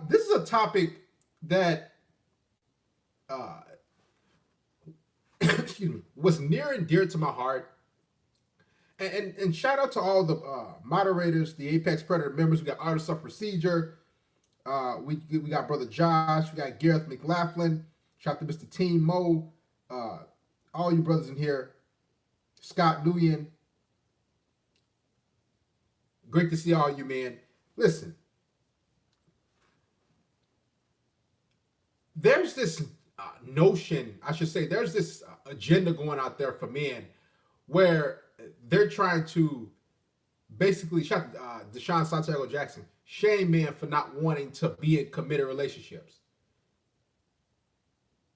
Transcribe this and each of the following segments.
This is a topic that uh, excuse me, was near and dear to my heart. And shout out to all the moderators, the Apex Predator members. We got Artists of Procedure. We got Brother Josh. We got Gareth McLaughlin. Shout out to Mr. Team Mo. Uh, all you brothers in here. Scott Nguyen. Great to see all you, man. Listen, there's this notion, I should say, there's this agenda going out there for men where they're trying to basically shut Deshaun Santiago Jackson, shame men for not wanting to be in committed relationships.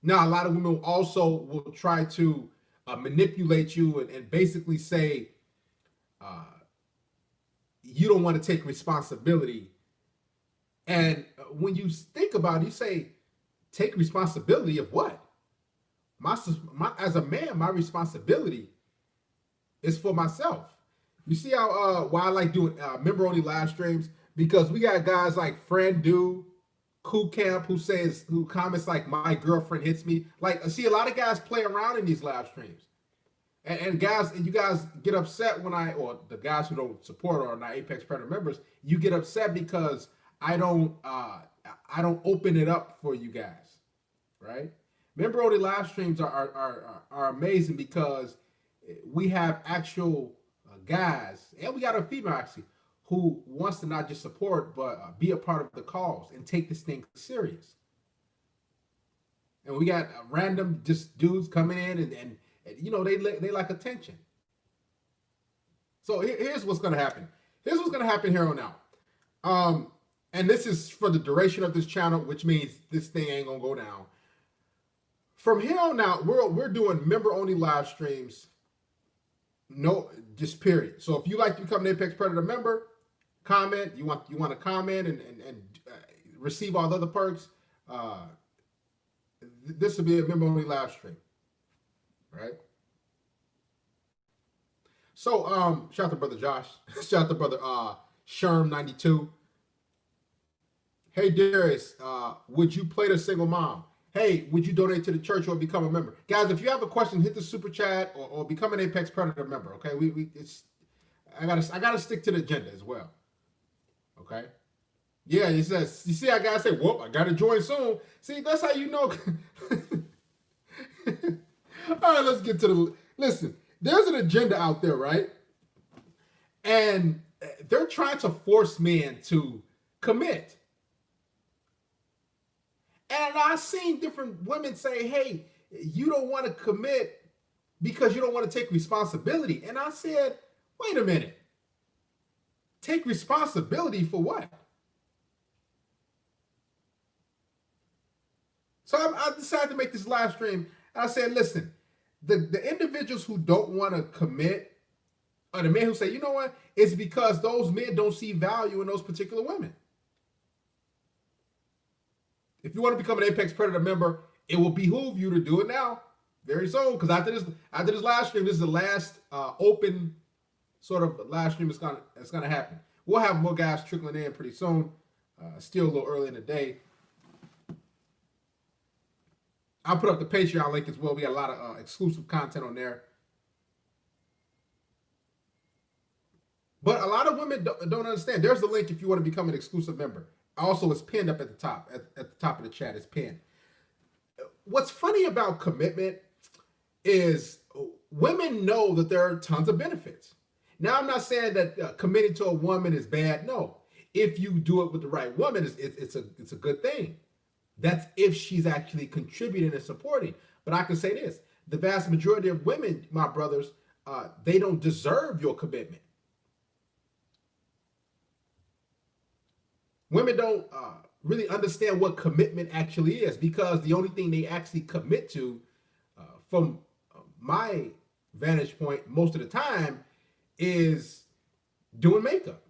Now, a lot of women also will try to manipulate you and basically say uh, you don't want to take responsibility. And when you think about it, you say, take responsibility of what? As a man, my responsibility is for myself. You see how why I like doing member only live streams, because we got guys like Friend Do, Cool Camp, who comments like my girlfriend hits me. Like, see, a lot of guys play around in these live streams, and you guys get upset when or the guys who don't support or are not Apex Predator members, you get upset because I don't open it up for you guys, right? Member only live streams are amazing because we have actual guys, and we got a female actually, who wants to not just support but be a part of the cause and take this thing serious. And we got random just dudes coming in and you know they like attention. So here's what's gonna happen. Here's what's gonna happen here on out. And this is for the duration of this channel, which means this thing ain't gonna go down. From here on out, we're doing member only live streams. No, just period. So if you like to become an Apex Predator member, comment. You want to comment and receive all the other perks. This will be a member only live stream, right? So shout out to Brother Josh. Shout out to Brother Sherm92. Hey Darius, would you play the single mom? Hey, would you donate to the church or become a member? Guys, if you have a question, hit the super chat or become an Apex Predator member. Okay, I gotta stick to the agenda as well. Okay. Yeah, he says, you see how guys say, whoop, I gotta join soon. See, that's how you know. All right, let's get to listen, there's an agenda out there, right? And they're trying to force men to commit. And I've seen different women say, hey, you don't want to commit because you don't want to take responsibility. And I said, wait a minute. Take responsibility for what? So I decided to make this live stream. And I said, listen, the individuals who don't want to commit are the men who say, you know what? It's because those men don't see value in those particular women. If you want to become an Apex Predator member, it will behoove you to do it now, very soon. Because after this live stream, this is the last open sort of live stream that's gonna happen. We'll have more guys trickling in pretty soon. Still a little early in the day. I'll put up the Patreon link as well. We got a lot of exclusive content on there. But a lot of women don't understand. There's the link if you want to become an exclusive member. Also, it's pinned up at the top. At the top of the chat, it's pinned. What's funny about commitment is women know that there are tons of benefits. Now, I'm not saying that committing to a woman is bad. No, if you do it with the right woman, it's a good thing. That's if she's actually contributing and supporting. But I can say this: the vast majority of women, my brothers, they don't deserve your commitment. Women don't really understand what commitment actually is, because the only thing they actually commit to, from my vantage point, most of the time, is doing makeup.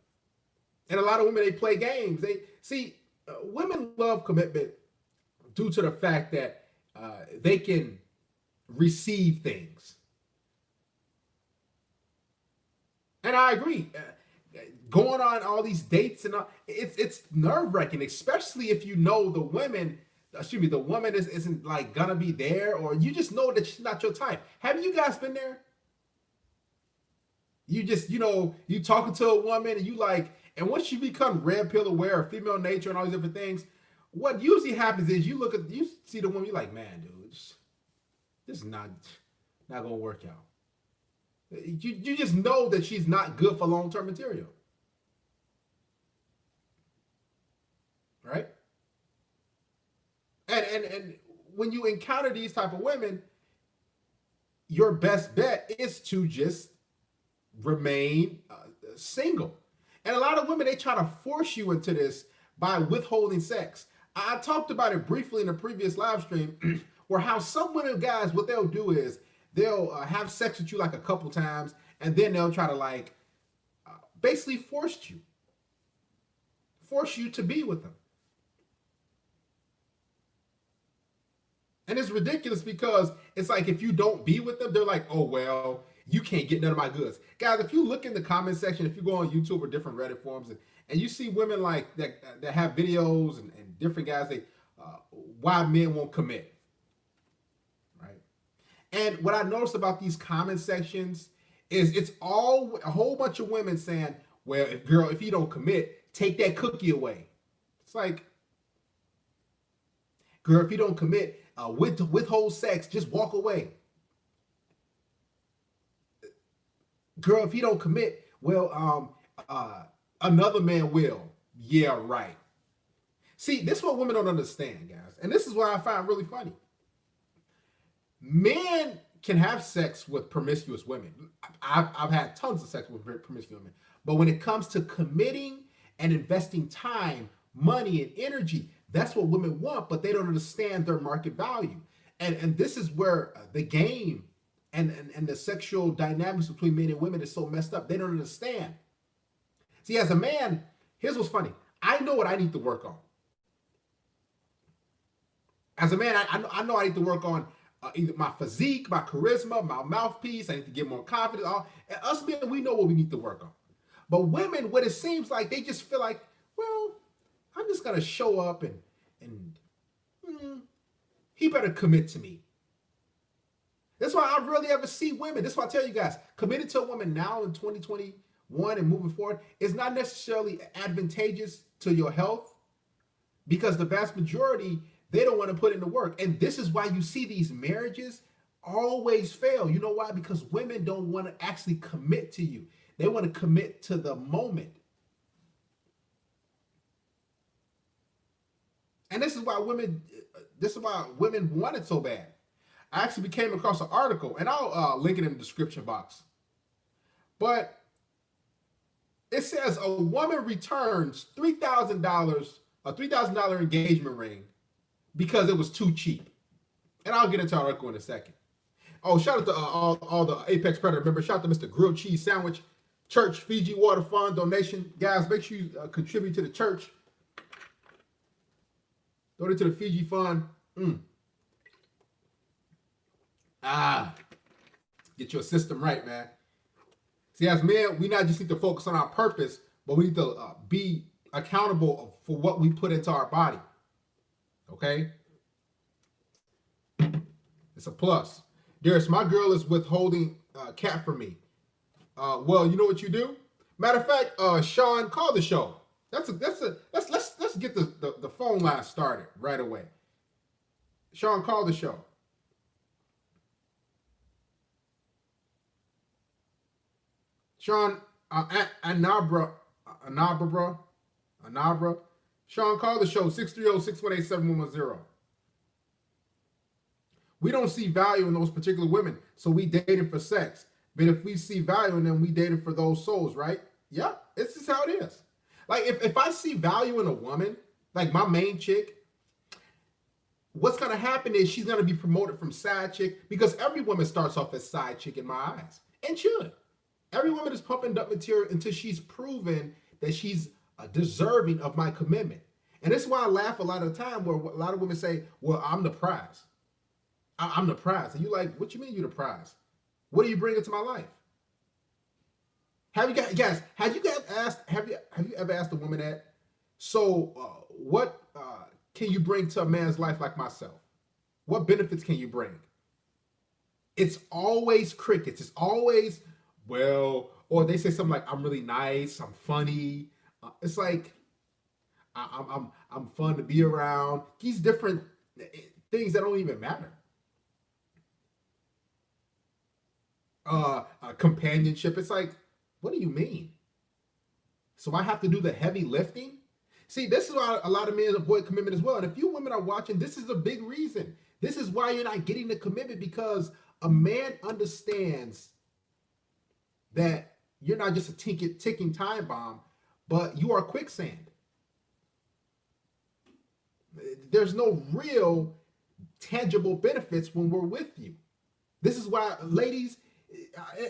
And a lot of women, they play games. They see women love commitment due to the fact that they can receive things. And I agree. going on all these dates and all, it's nerve wracking, especially if you know the women. Excuse me, the woman isn't like gonna be there, or you just know that she's not your type. Have you guys been there? You just, you talking to a woman and you like, and once you become red pill aware of female nature and all these different things, what usually happens is you see the woman, you're like, man, dude, this is not gonna work out. You just know that she's not good for long term material, right? And when you encounter these type of women, your best bet is to just remain single. And a lot of women, they try to force you into this by withholding sex. I talked about it briefly in the previous live stream, where how some women, guys, what they'll do is they'll have sex with you like a couple times, and then they'll try to like basically force you to be with them. And it's ridiculous because it's like if you don't be with them, they're like, oh, well, you can't get none of my goods. Guys, if you look in the comment section, if you go on YouTube or different Reddit forums, and you see women like that have videos and different guys, they why men won't commit, right? And what I noticed about these comment sections is it's all a whole bunch of women saying, well, if you don't commit, take that cookie away. It's like, girl, if you don't commit, withhold sex, just walk away. Girl, if you don't commit, well, another man will. Yeah, right. See, this is what women don't understand, guys. And this is what I find really funny. Men can have sex with promiscuous women. I've had tons of sex with promiscuous women. But when it comes to committing and investing time, money, and energy, that's what women want, but they don't understand their market value. And this is where the game and the sexual dynamics between men and women is so messed up. They don't understand. See, as a man, here's what's funny. I know what I need to work on. As a man, I know I need to work on either my physique, my charisma, my mouthpiece. I need to get more confidence. And us men, we know what we need to work on. But women, what it seems like, they just feel like, well, I'm just gonna show up and he better commit to me. That's why I rarely ever see women. That's why I tell you guys, committed to a woman now in 2021 and moving forward is not necessarily advantageous to your health, because the vast majority, they don't want to put in the work. And this is why you see these marriages always fail. You know why? Because women don't want to actually commit to you. They want to commit to the moment. And this is why women want it so bad. I actually came across an article, and I'll link it in the description box. But it says a woman returns $3,000, a $3,000 engagement ring because it was too cheap. And I'll get into the article in a second. Oh, shout out to all the Apex Predator members. Shout out to Mr. Grilled Cheese Sandwich, Church Fiji Water Fund donation. Guys, make sure you contribute to the church. Donate to the Fiji Fund. Get your system right, man. See, as men, we not just need to focus on our purpose, but we need to be accountable for what we put into our body. Okay? It's a plus. Darius, my girl is withholding cat from me. Well, you know what you do? Matter of fact, Sean, call the show. Let's get the phone line started right away. Sean, call the show. Sean, Anabra. Sean, call the show, 630-618-7110. We don't see value in those particular women, so we dating for sex. But if we see value in them, we dating for those souls, right? Yeah, this is how it is. Like, if I see value in a woman, like my main chick, what's going to happen is she's going to be promoted from side chick, because every woman starts off as side chick in my eyes, and should. Every woman is pumping up material until she's proven that she's deserving of my commitment. And this is why I laugh a lot of the time where a lot of women say, well, I'm the prize. I'm the prize. And you're like, what you mean you're the prize? What are you bringing to my life? Have you guys? Have you ever asked a woman that? So, what can you bring to a man's life like myself? What benefits can you bring? It's always crickets. It's always, well, or they say something like, "I'm really nice. I'm funny." It's like I'm fun to be around. These different things that don't even matter. Companionship. It's like, what do you mean? So I have to do the heavy lifting? See, this is why a lot of men avoid commitment as well. And if you women are watching, this is a big reason. This is why you're not getting the commitment, because a man understands that you're not just a ticking time bomb, but you are quicksand. There's no real tangible benefits when we're with you. This is why, ladies,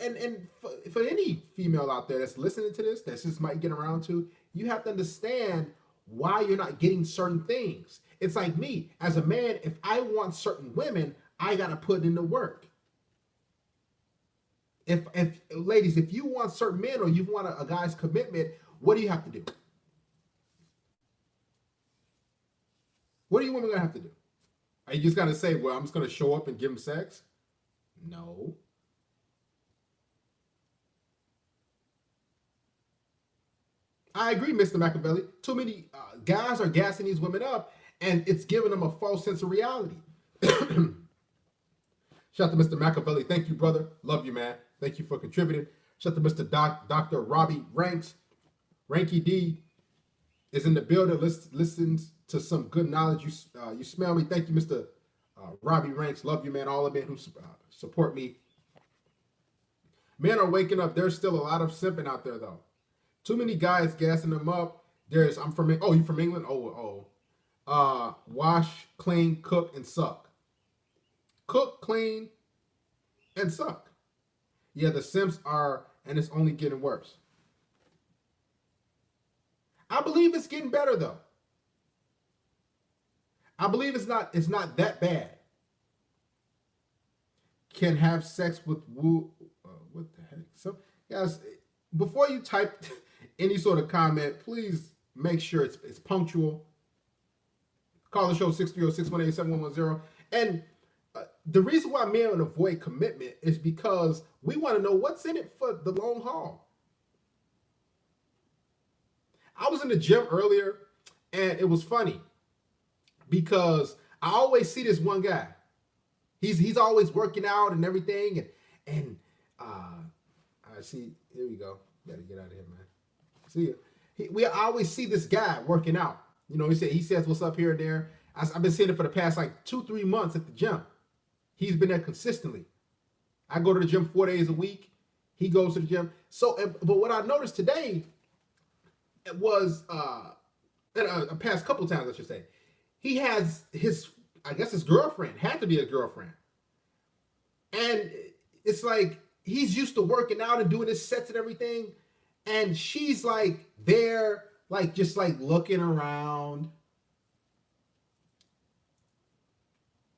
and for any female out there that's listening to this, that just might get around to, you have to understand why you're not getting certain things. It's like me as a man. If I want certain women, I gotta put in the work. If ladies, if you want certain men or you want a guy's commitment, what do you have to do? What are you women gonna have to do? Are you just gonna say, "Well, I'm just gonna show up and give him sex"? No. I agree, Mr. Machiavelli. Too many guys are gassing these women up, and it's giving them a false sense of reality. Shout out to Mr. Machiavelli. Thank you, brother. Love you, man. Thank you for contributing. Shout out to Mr. Dr. Robbie Ranks. Ranky D is in the building. Listens to some good knowledge. You smell me. Thank you, Mr. Robbie Ranks. Love you, man. All the men who support me. Men are waking up. There's still a lot of simping out there, though. Too many guys gassing them up. I'm from. Oh, you from England? Wash, clean, cook, and suck. Cook, clean, and suck. Yeah, the simps are, and it's only getting worse. I believe it's getting better though. I believe it's not that bad. Can have sex with woo. What the heck? So, guys, before you type any sort of comment, please make sure it's punctual. Call the show 630-618-7110. And the reason why men avoid commitment is because we want to know what's in it for the long haul. I was in the gym earlier, and it was funny because I always see this one guy. He's always working out and everything, and I see. Here we go. Gotta get out of here, man. See, we always see this guy working out. You know, he says what's up here and there. I've been seeing it for the past like 2-3 months at the gym. He's been there consistently. I go to the gym 4 days a week. He goes to the gym. So, but what I noticed today was, a past couple times I should say, he has I guess his girlfriend, had to be a girlfriend. And it's like, he's used to working out and doing his sets and everything. And she's like there, like just like looking around.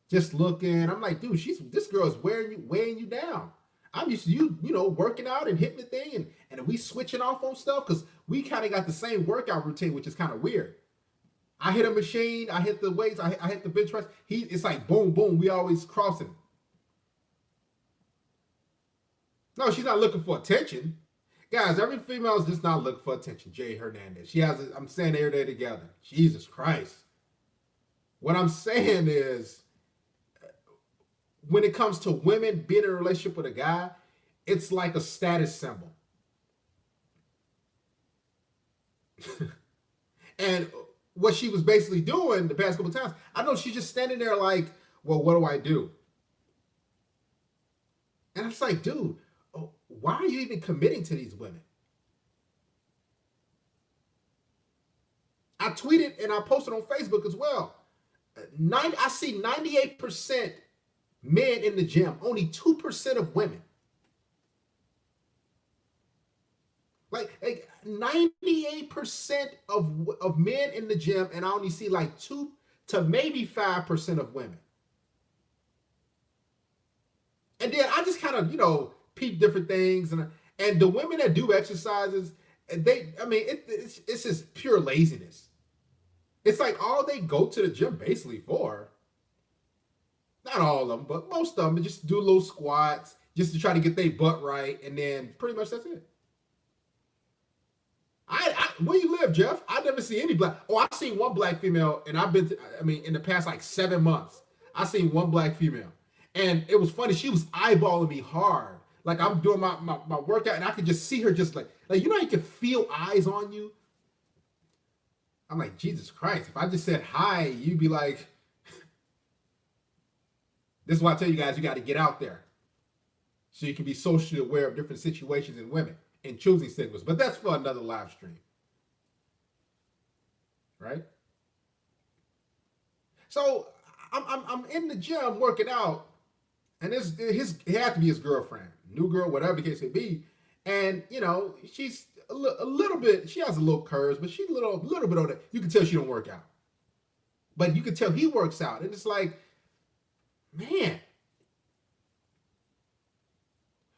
Just looking. I'm like, dude, this girl is weighing you down. I'm used to you working out and hitting the thing, and we switching off on stuff because we kind of got the same workout routine, which is kind of weird. I hit a machine, I hit the weights, I hit the bench press. It's like boom, boom. We always crossing. No, she's not looking for attention. Guys, every female is just not looking for attention. Jay Hernandez. I'm saying they're there together. Jesus Christ. What I'm saying is, when it comes to women being in a relationship with a guy, it's like a status symbol. And what she was basically doing the past couple of times, I know she's just standing there like, well, what do I do? And I'm just like, dude, why are you even committing to these women? I tweeted and I posted on Facebook as well. I see 98% men in the gym, only 2% of women. Like 98% of men in the gym, and I only see like 2 to maybe 5% of women. And then I just kind of, peep different things, and And the women that do exercises, it's just pure laziness. It's like all they go to the gym basically for, not all of them, but most of them, just do little squats just to try to get their butt right, and then pretty much that's it. Where you live, Jeff? I never see any black. Oh, I've seen one black female, and I've been. In the past like 7 months, I seen one black female, and it was funny. She was eyeballing me hard, like I'm doing my workout, and I could just see her, just like you can feel eyes on you. I'm like, Jesus Christ! If I just said hi, you'd be like, this is why I tell you guys, you got to get out there, so you can be socially aware of different situations in women and choosing signals. But that's for another live stream. Right? So I'm in the gym working out, and it had to be his girlfriend, new girl, whatever the case may be, and she's a little bit. She has a little curves, but she's a little bit on it. You can tell she don't work out, but you can tell he works out, and it's like, man,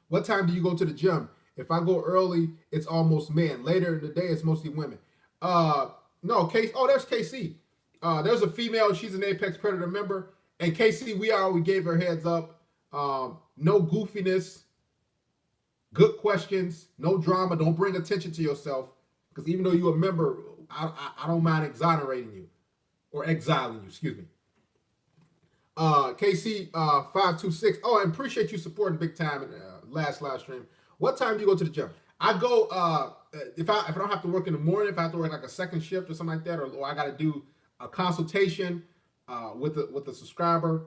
what time do you go to the gym? If I go early, it's almost men. Later in the day, it's mostly women. No, Casey. Oh, there's KC. There's a female. She's an Apex Predator member. And KC, we gave her heads up. No goofiness. Good questions. No drama. Don't bring attention to yourself. Because even though you're a member, I don't mind exonerating you. Or exiling you, excuse me. KC 526. Oh, I appreciate you supporting big time in last live stream. What time do you go to the gym? I go if I don't have to work in the morning, if I have to work like a second shift or something like that, or I got to do a consultation with a subscriber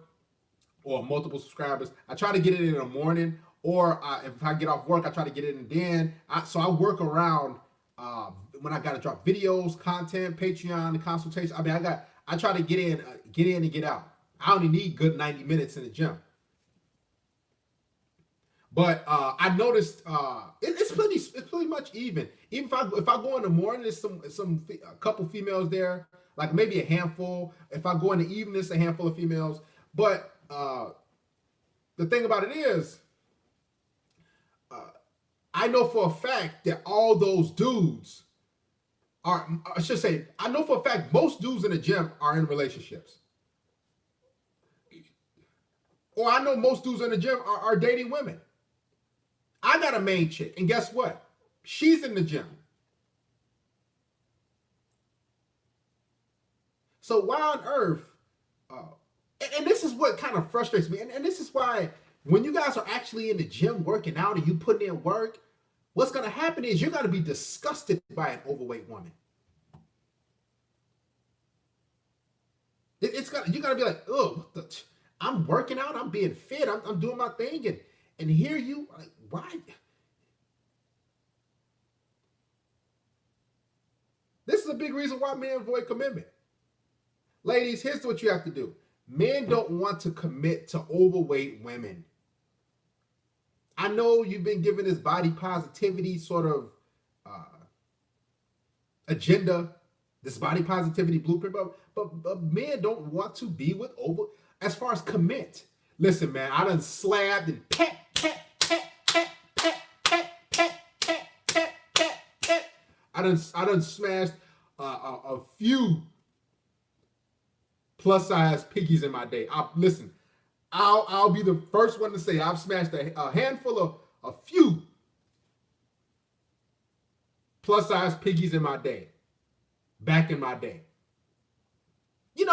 or multiple subscribers, I try to get it in the morning. Or if I get off work, I try to get it in then. So I work around when I got to drop videos, content, Patreon, the consultation. I try to get in and get out. I only need good 90 minutes in the gym. But I noticed it's pretty much even. Even if I go in the morning, there's a couple females there, like maybe a handful. If I go in the evening, it's a handful of females. But the thing about it is, I know for a fact that all those dudes are. I should say, I know for a fact most dudes in the gym are in relationships. Or I know most dudes in the gym are dating women. I got a main chick, and guess what? She's in the gym. So why on earth? And this is what kind of frustrates me. And this is why when you guys are actually in the gym working out and you putting in work, what's going to happen is you're going to be disgusted by an overweight woman. You're going to be like, oh, I'm working out, I'm being fit, I'm doing my thing, and here you, like, why? This is a big reason why men avoid commitment. Ladies, here's what you have to do. Men don't want to commit to overweight women. I know you've been given this body positivity sort of agenda, this body positivity blueprint, but men don't want to be with as far as commit. Listen, man, I done slabbed and pet. I done smashed a few plus size piggies in my day. Listen, I'll be the first one to say I've smashed a handful of a few plus size piggies in my day. Back in my day. You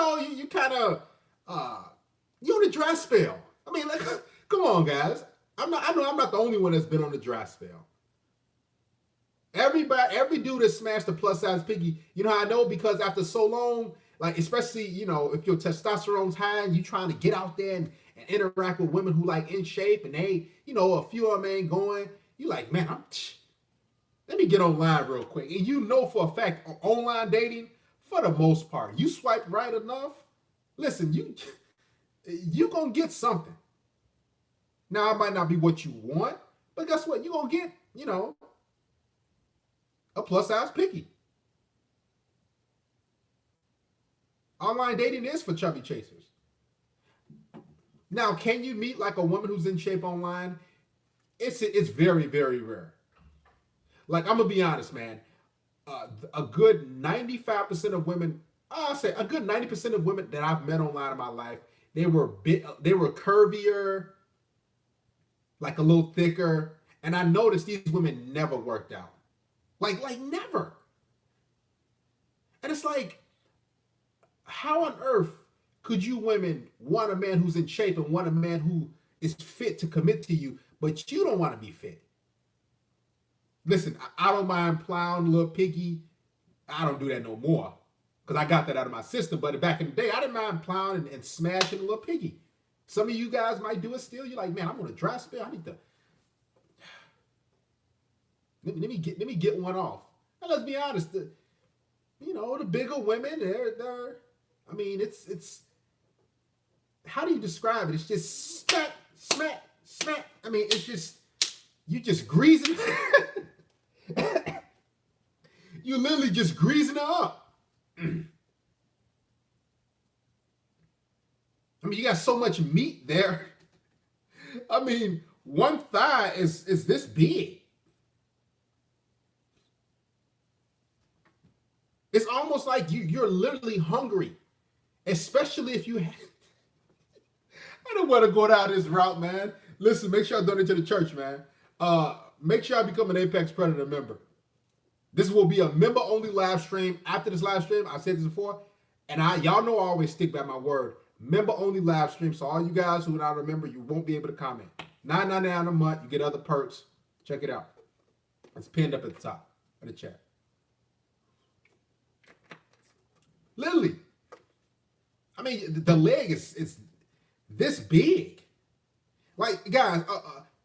kind of you're on a dry spell. I mean, like, come on, guys. I know I'm not the only one that's been on a dry spell. Every dude that smashed a plus size piggy, you know how I know? Because after so long, like, especially, if your testosterone's high and you trying to get out there and interact with women who like in shape and they, a few of them ain't going, you like, man, let me get online real quick. And for a fact, online dating, for the most part, you swipe right enough, listen, you gonna get something. Now, it might not be what you want, but guess what? You gonna get, a plus size piggy. Online dating is for chubby chasers. Now, can you meet like a woman who's in shape online? It's very, very rare. Like, I'm gonna be honest, man. A good 95% of women, I'll say a good 90% of women that I've met online in my life, they were curvier, like a little thicker, and I noticed these women never worked out, like never. And it's like, how on earth could you women want a man who's in shape and want a man who is fit to commit to you, but you don't want to be fit? Listen, I don't mind plowing little piggy. I don't do that no more because I got that out of my system. But back in the day, I didn't mind plowing and smashing a little piggy. Some of you guys might do it still. You're like, man, I'm on a dry spell. I need to let me get one off. And let's be honest, the bigger women, they're I mean, it's how do you describe it? It's just smack, smack, smack. I mean, it's just you just greasing. You literally just greasing her up. I mean, you got so much meat there. I mean, one thigh is this big. It's almost like you're literally hungry, especially if you. I don't want to go down this route, man. Listen, make sure I donate to the church, man. Make sure I become an Apex Predator member. This will be a member-only live stream. After this live stream, I've said this before, and y'all know I always stick by my word. Member-only live stream. So all you guys who not remember, you won't be able to comment. $9.99 a month. You get other perks. Check it out. It's pinned up at the top of the chat. Literally. I mean, the leg is this big. Like, guys,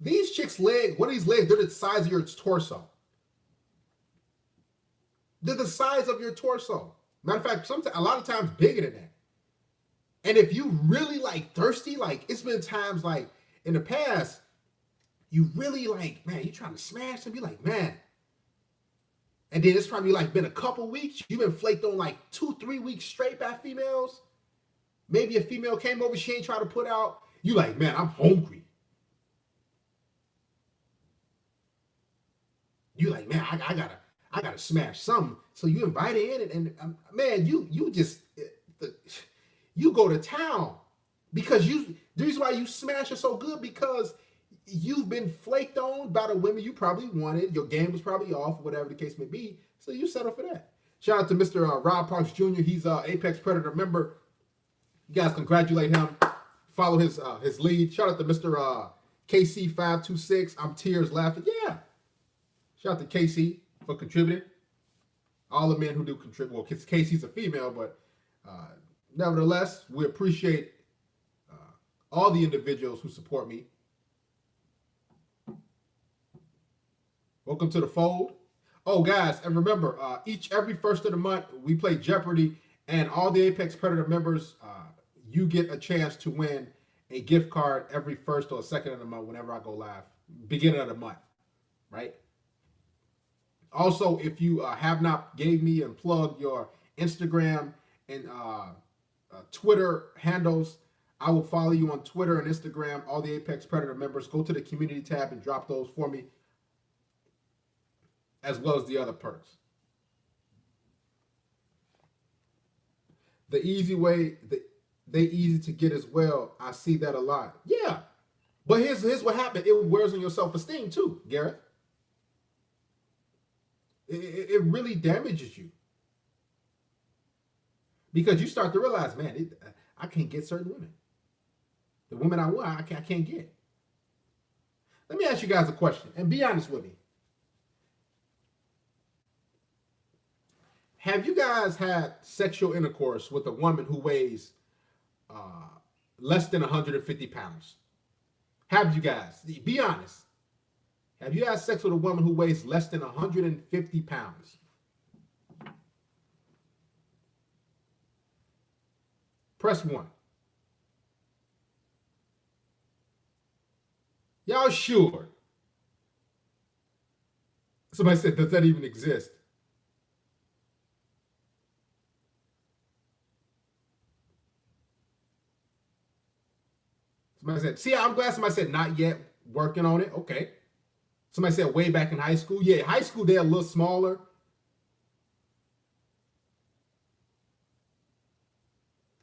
these chicks' legs, what are these legs? They're the size of your torso. They're the size of your torso. Matter of fact, sometimes a lot of times bigger than that. And if you really like thirsty, like it's been times like in the past, you really like, man, you trying to smash them, you like, man. And then it's probably like been a couple weeks. You've been flaked on like 2-3 weeks straight by females. Maybe a female came over, she ain't trying to put out. You like, man, I'm hungry. You like, man, I gotta smash something. So you invite her in, and man, you just you go to town because the reason why you smash her so good because you've been flaked on by the women you probably wanted. Your game was probably off, whatever the case may be. So you settle for that. Shout out to Mr. Rob Parks Jr. He's an Apex Predator member. You guys congratulate him. Follow his lead. Shout out to Mr. KC526. I'm tears laughing. Yeah. Shout out to KC for contributing. All the men who do contribute. Well, Casey's a female, but nevertheless, we appreciate all the individuals who support me. Welcome to the fold. Oh, guys, and remember, every first of the month, we play Jeopardy, and all the Apex Predator members, you get a chance to win a gift card every first or second of the month whenever I go live, beginning of the month, right? Also, if you have not gave me and plugged your Instagram and Twitter handles, I will follow you on Twitter and Instagram. All the Apex Predator members, go to the community tab and drop those for me, as well as the other perks. The easy way, they easy to get as well. I see that a lot. Yeah, but here's what happened. It wears on your self-esteem too, Gareth. It really damages you because you start to realize, man, I can't get certain women. The women I want, I can't get. Let me ask you guys a question, and be honest with me. Have you guys had sexual intercourse with a woman who weighs less than 150 pounds? Have you guys? Be honest. Have you had sex with a woman who weighs less than 150 pounds? Press 1. Y'all sure? Somebody said, does that even exist? Somebody said, see, I'm glad somebody said not yet, working on it. Okay. Somebody said way back in high school. Yeah, high school they're a little smaller.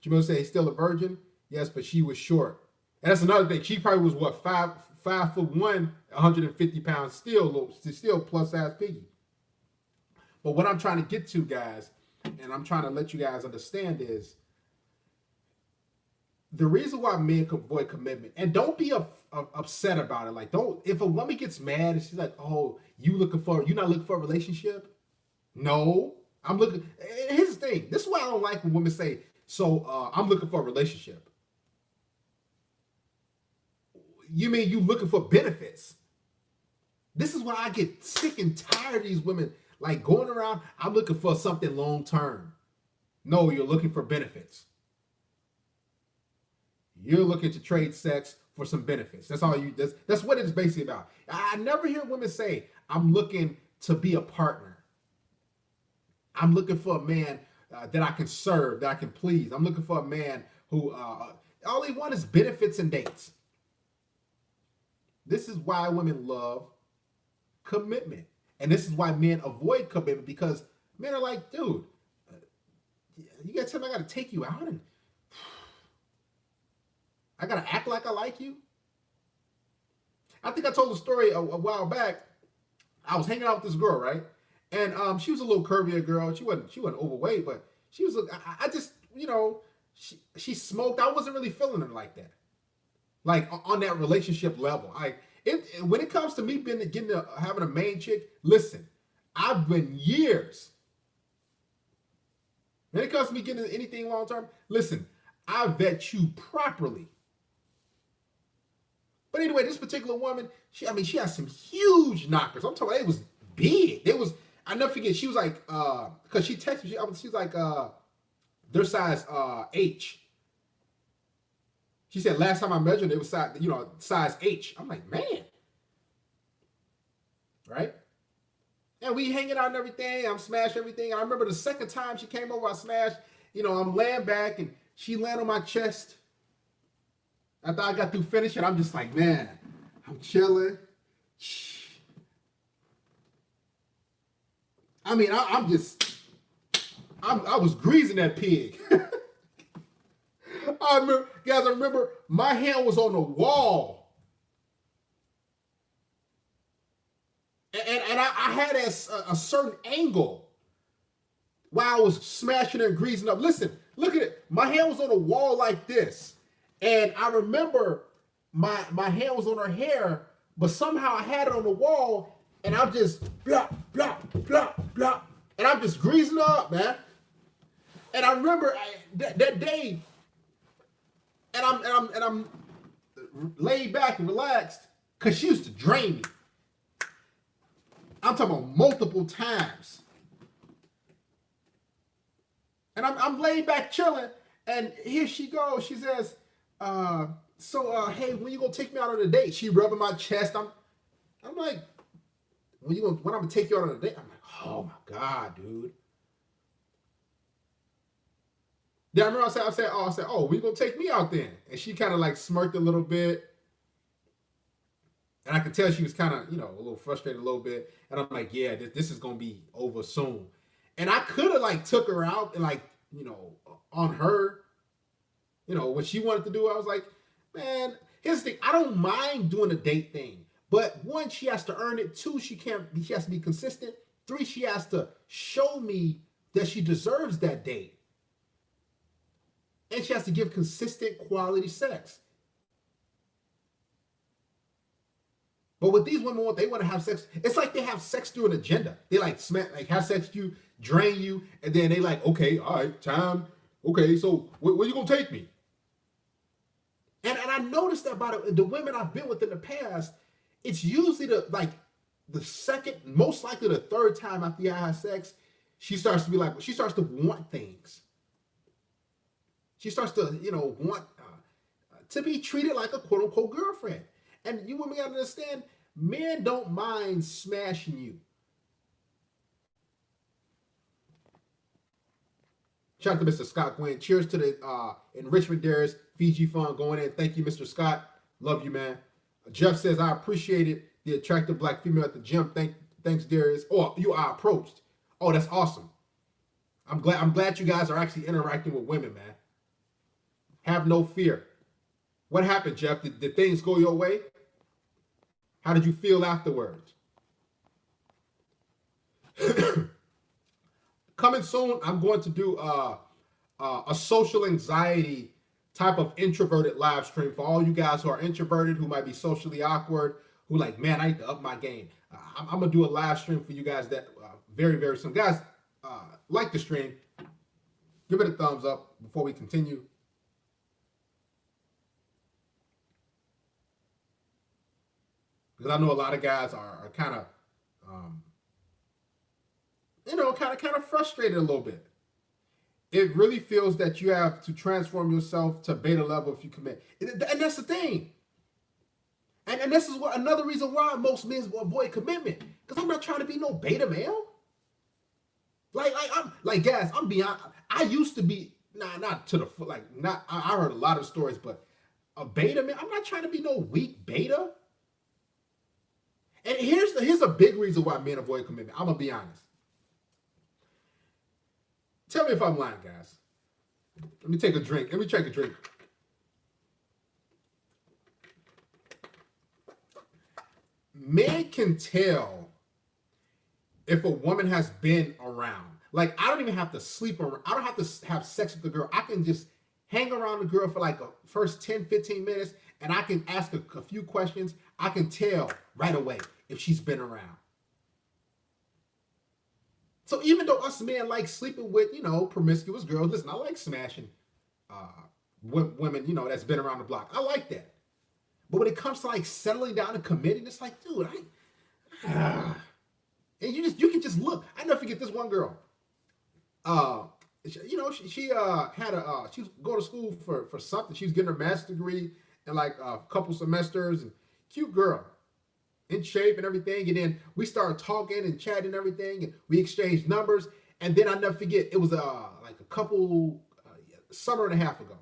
Jamil said he's still a virgin. Yes, but she was short. And that's another thing. She probably was what, 5'1", 150 pounds, still plus size piggy. But what I'm trying to get to, guys, and I'm trying to let you guys understand is the reason why men avoid commitment, and don't be upset about it. Like, don't, if a woman gets mad and she's like, "Oh, you're not looking for a relationship?" No, I'm looking. Here's the thing. This is why I don't like when women say, "So I'm looking for a relationship." You mean you looking for benefits? This is why I get sick and tired of these women like going around. I'm looking for something long term. No, you're looking for benefits. You're looking to trade sex for some benefits. That's all you. That's what it's basically about. I never hear women say, "I'm looking to be a partner. I'm looking for a man that I can serve, that I can please. I'm looking for a man who all they want is benefits and dates." This is why women love commitment, and this is why men avoid commitment, because men are like, "Dude, you gotta tell me I gotta take you out and I gotta act like I like you." I think I told a story a while back. I was hanging out with this girl, right? And she was a little curvier girl. She wasn't overweight, but she was. I just, she smoked. I wasn't really feeling her like that, like on that relationship level. When it comes to me having a main chick, listen, I've been years. When it comes to me getting anything long term, listen, I vet you properly. But anyway, this particular woman, she had some huge knockers. I'm talking about it was big. I never forget, she was like, because she texted me, she was like, their size H. She said last time I measured it was size H. I'm like, man. Right? And we hanging out and everything. I'm smashing everything. I remember the second time she came over, I smashed. I'm laying back and she landed on my chest. After I got through finishing, I'm just like, man, I'm chilling. I mean, I was greasing that pig. I remember my hand was on the wall. And I had a certain angle while I was smashing and greasing up. Listen, look at it. My hand was on the wall like this. And I remember my hand was on her hair, but somehow I had it on the wall, and I'm just blah, blah, blah, blah. And I'm just greasing up, man. And I remember that day, and I'm laid back and relaxed, because she used to drain me. I'm talking about multiple times. And I'm laid back chilling, and here she goes. She says, hey, when you gonna take me out on a date? She rubbing my chest. I'm like, when I'm gonna take you out on a date? I'm like, oh my God, dude. Then I remember I said, oh, when you gonna take me out then? And she kind of like smirked a little bit. And I could tell she was kind of, a little frustrated a little bit. And I'm like, yeah, this is gonna be over soon. And I could have like took her out and like, on her, what she wanted to do. I was like, man, here's the thing. I don't mind doing a date thing. But one, she has to earn it. Two, she has to be consistent. Three, she has to show me that she deserves that date. And she has to give consistent quality sex. But with these women, they want to have sex. It's like they have sex through an agenda. They like have sex with you, drain you, and then they like, okay, all right, time. Okay, so where you gonna take me? And I noticed that about the women I've been with in the past, it's usually the second, most likely the third time after you have sex, she starts to want things. She starts to, want to be treated like a quote unquote girlfriend. And you women gotta understand, men don't mind smashing you. Shout out to Mr. Scott Gwynn. Cheers to the Enrichment Dairies Fiji Fund going in. Thank you, Mr. Scott. Love you, man. Jeff says, I appreciate it. the attractive black female at the gym. Thanks, Darius. Or you are approached. Oh, that's awesome. I'm glad you guys are actually interacting with women, man. Have no fear. What happened, Jeff? Did things go your way? How did you feel afterwards? Coming soon, I'm going to do a social anxiety type of introverted live stream for all you guys who are introverted, who might be socially awkward, who like, man, I need to up my game. I'm gonna do a live stream for you guys that very, very soon. Guys, like the stream, give it a thumbs up before we continue. Because I know a lot of guys are kind of, kind of frustrated a little bit. It really feels that you have to transform yourself to beta level if you commit. And that's the thing. And this is another reason why most men will avoid commitment. Because I'm not trying to be no beta male. Guys, I'm beyond. I used to be, not to the, I heard a lot of stories, but a beta man, I'm not trying to be no weak beta. And here's a big reason why men avoid commitment. I'm going to be honest. Tell me if I'm lying, guys. Let me take a drink. Men can tell if a woman has been around. Like, I don't even have to sleep around. I don't have to have sex with the girl. I can just hang around the girl for like the first 10, 15 minutes, and I can ask a few questions. I can tell right away if she's been around. So even though us men like sleeping with, promiscuous girls, listen, I like smashing women, that's been around the block. I like that. But when it comes to like settling down and committing, it's like, dude, and you can just look. I never forget this one girl. She was going to school for something. She was getting her master's degree in like a couple semesters, and cute girl. In shape and everything, and then we started talking and chatting and everything, and we exchanged numbers, and then I never forget, it was like a couple summer and a half ago,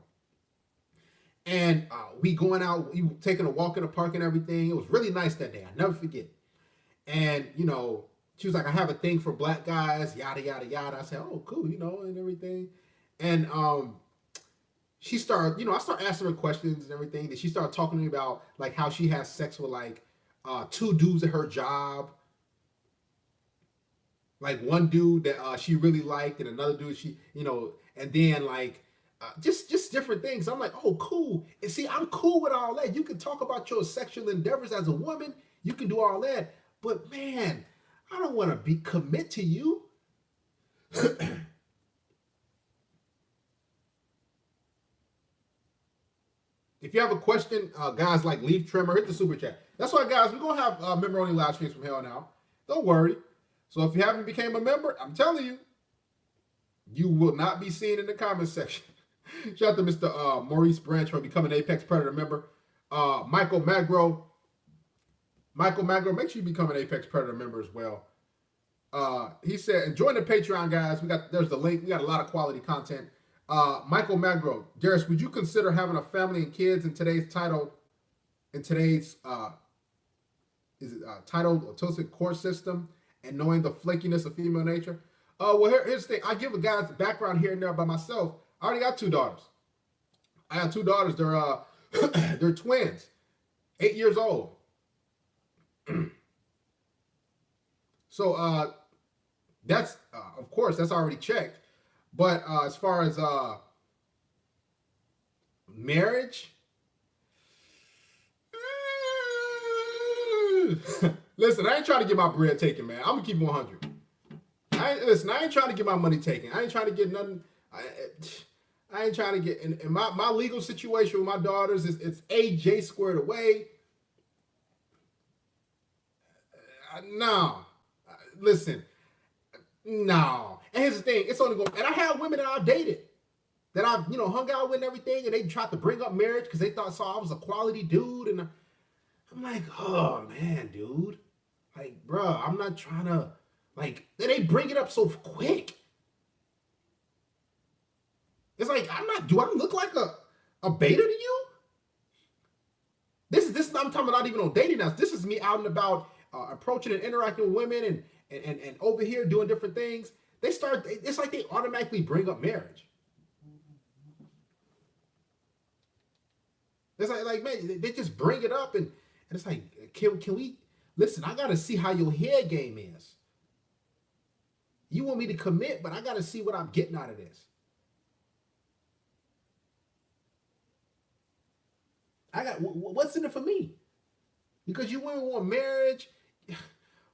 and we going out, we taking a walk in the park and everything. It was really nice that day. I never forget. And she was like, I have a thing for black guys, yada yada yada. I said, oh cool, and everything. And she started, I started asking her questions and everything. Then she started talking to me about like how she has sex with like two dudes at her job, like one dude that she really liked, and another dude she, and then like just different things. I'm like, oh, cool. And see, I'm cool with all that. You can talk about your sexual endeavors as a woman. You can do all that, but man, I don't want to commit to you. If you have a question, guys, like leaf trimmer, hit the super chat. That's why, guys, we're going to have member-only live streams from here on out. Don't worry. So if you haven't became a member, I'm telling you, you will not be seen in the comment section. Shout out to Mr. Maurice Branch for becoming an Apex Predator member. Michael Magro, make sure you become an Apex Predator member as well. He said, join the Patreon, guys. There's the link. We got a lot of quality content. Michael Magro, Darius, would you consider having a family and kids in today's titled toxic court system and knowing the flakiness of female nature? Well, here's the thing. I give a guy's background here and there by myself. I already got 2 daughters. I have 2 daughters. They're they're twins, 8 years old. So that's of course that's already checked. But as far as marriage, listen, I ain't trying to get my bread taken, man. I'm gonna keep it 100. I ain't trying to get my money taken. I ain't trying to get nothing. I ain't trying to get in my legal situation with my daughters. It's AJ squared away. No, listen, no. And here's the thing: it's only going. And I have women that I've dated, that I've hung out with and everything, and they tried to bring up marriage because they saw I was a quality dude, and I'm like, oh man, dude, like, bro, I'm not trying to like. And they bring it up so quick. It's like I'm not. Do I look like a beta to you? This is I'm talking about not even on dating now. This is me out and about approaching and interacting with women and over here doing different things. They start. It's like they automatically bring up marriage. It's like man, they just bring it up and it's like, can we listen? I gotta see how your head game is. You want me to commit, but I gotta see what I'm getting out of this. I got what's in it for me? Because you women want marriage,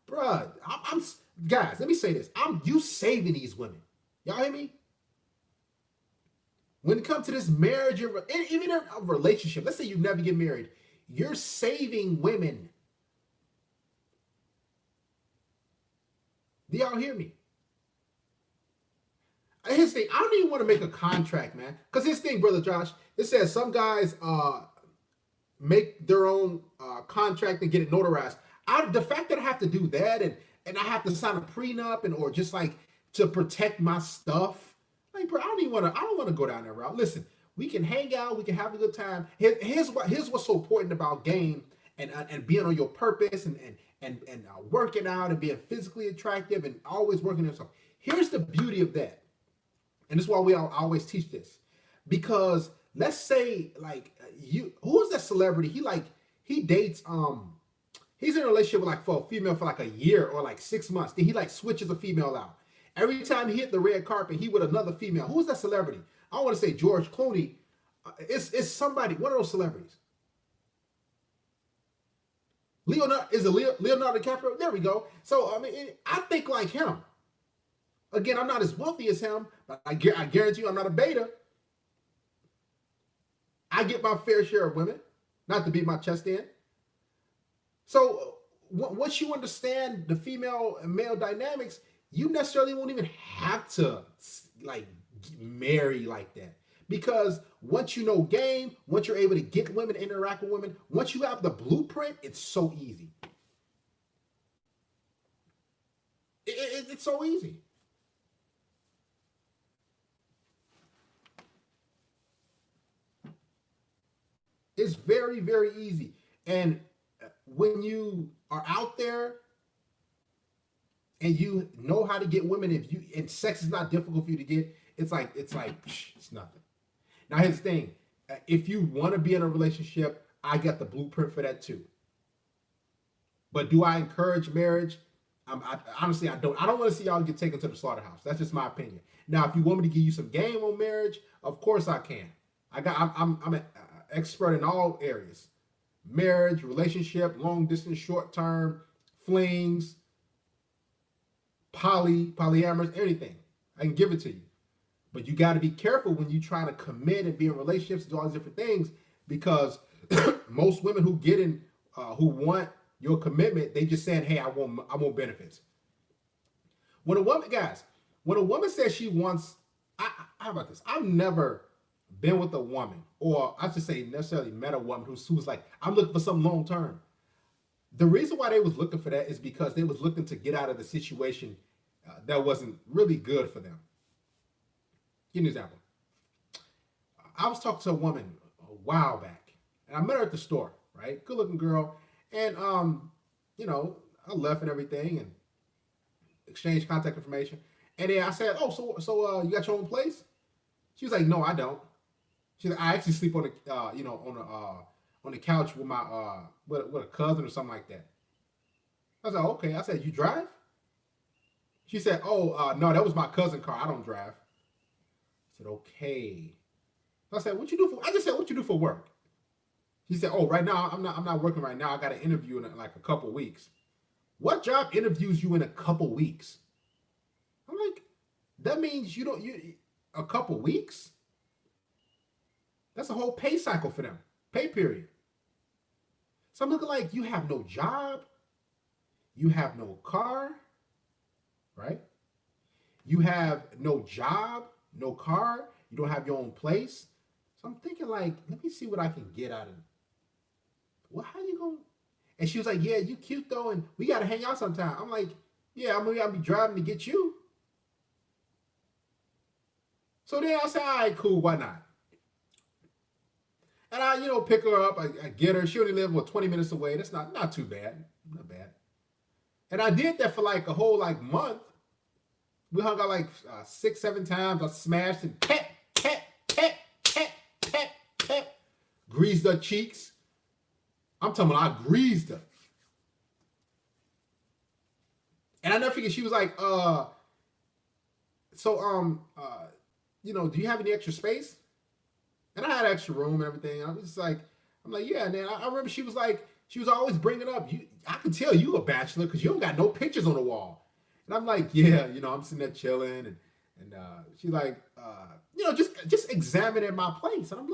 bruh. I'm guys. Let me say this: you saving these women. Y'all hear me? When it comes to this marriage, even a relationship, let's say you never get married, you're saving women. Do y'all hear me? His thing, I don't even want to make a contract, man. Because his thing, brother Josh, it says some guys make their own contract and get it notarized. The fact that I have to do that and I have to sign a prenup or just like to protect my stuff, like bro, I don't want to go down that route. Listen, we can hang out, we can have a good time. Here's what's so important about game and being on your purpose and working out and being physically attractive and always working on yourself. Here's the beauty of that, and this is why we always teach this, because let's say like who is that celebrity? He dates he's in a relationship with like for a female for like a year or like 6 months. Then he like switches a female out. Every time he hit the red carpet, he with another female. Who's that celebrity? I don't want to say George Clooney. It's somebody, one of those celebrities. Leonardo DiCaprio? There we go. So I mean, I think like him. Again, I'm not as wealthy as him, but I guarantee you I'm not a beta. I get my fair share of women, not to beat my chest in. So once you understand the female and male dynamics, you necessarily won't even have to like marry like that. Because once you know game, once you're able to get women, interact with women, once you have the blueprint, it's so easy. It's so easy. It's very, very easy. And when you are out there and you know how to get women, and sex is not difficult for you to get, it's like it's nothing. Now here's the thing: if you want to be in a relationship, I got the blueprint for that too. But do I encourage marriage? Honestly, I don't. I don't want to see y'all get taken to the slaughterhouse. That's just my opinion. Now, if you want me to give you some game on marriage, of course I can. I'm an expert in all areas: marriage, relationship, long distance, short term, flings, polyamorous, anything. I can give it to you. But you got to be careful when you try to commit and be in relationships and do all these different things, because most women who get in, who want your commitment, they just saying, "Hey, I want benefits." When a woman, guys, when a woman says she wants, how about this? I've never been with a woman, or I should say, necessarily met a woman who was like, "I'm looking for something long term." The reason why they was looking for that is because they was looking to get out of the situation that wasn't really good for them. Give me an example. I was talking to a woman a while back, and I met her at the store, right? Good looking girl. And I left and everything and exchanged contact information. And then I said, "Oh, so you got your own place?" She was like, "No, I don't." She's like, "I actually sleep on the on the couch with my with a cousin or something like that." I was like, "Okay." I said, "You drive?" She said, "Oh, no, that was my cousin's car. I don't drive." I said, "Okay." I said, "What you do for?" I just said, "What you do for work?" She said, "Oh, right now I'm not working right now. I got an interview in like a couple weeks." What job interviews you in a couple weeks? I'm like, that means you a couple weeks? That's a whole pay cycle for them. Pay period. So I'm looking like, you have no job, you have no car, right? You have no job, no car, you don't have your own place. So I'm thinking like, let me see what I can get out of it. Well, how you going? And she was like, "Yeah, you cute though, and we gotta hang out sometime." I'm like, "Yeah, I'll be driving to get you." So then I said, "All right, cool, why not?" And I, pick her up. I get her. She only live 20 minutes away. That's not too bad. Not bad. And I did that for like a whole like month. We hung out like 6, 7 times. I smashed and pet, greased her cheeks. I'm talking about I greased her. And I never forget, she was like, do you have any extra space? And I had extra room and everything. And I'm like, yeah. And then I remember she was always bringing up, I could tell you a bachelor because you don't got no pictures on the wall. And I'm like, yeah, I'm sitting there chilling. And she's like, just examining my place. And I'm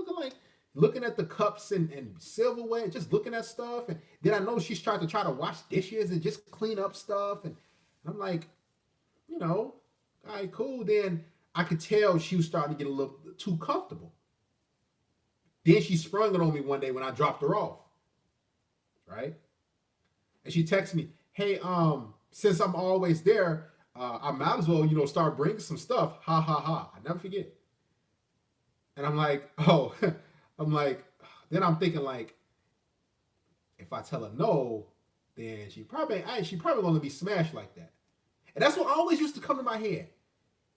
looking at the cups and silverware, just looking at stuff. And then I know she's trying to wash dishes and just clean up stuff. And I'm like, all right, cool. Then I could tell she was starting to get a little too comfortable. Then she sprung it on me one day when I dropped her off. Right? And she texted me, hey, since I'm always there, I might as well, start bringing some stuff. Ha, ha, ha. I never forget. And I'm like, oh, then I'm thinking like, if I tell her no, then she probably gonna be smashed like that. And that's what always used to come to my head.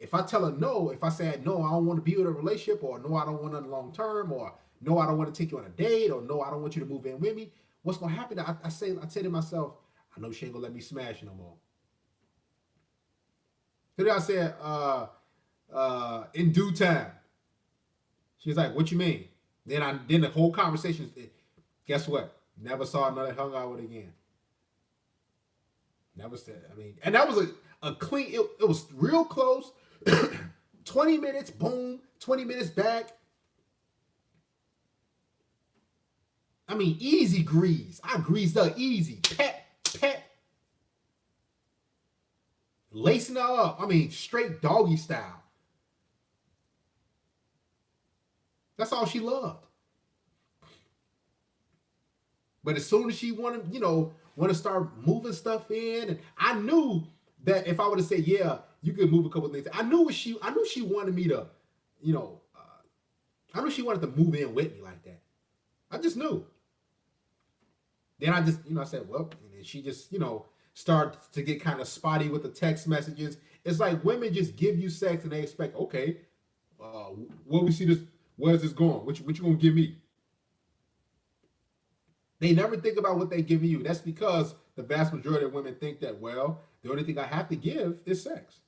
If I tell her no, if I say no, I don't want to be with a relationship, or no, I don't want a long term, or no, I don't want to take you on a date, or no, I don't want you to move in with me, what's gonna happen? I say to myself, I know she ain't gonna let me smash no more. So then I said, in due time. She's like, what you mean? Then the whole conversation, guess what? Never saw another hung out with again. Never said. And that was a clean. It was real close. 20 minutes, boom. 20 minutes back. Easy grease. I greased her easy. Pet. Lacing her up. Straight doggy style. That's all she loved. But as soon as she wanted to start moving stuff in, and I knew that if I would have said, yeah, you could move a couple of things, I knew she wanted me to, I knew she wanted to move in with me like that. I just knew. Then I just, I said, well, and then she just, started to get kind of spotty with the text messages. It's like women just give you sex and they expect, okay, where is this going? What you gonna give me? They never think about what they give you. That's because the vast majority of women think that, well, the only thing I have to give is sex.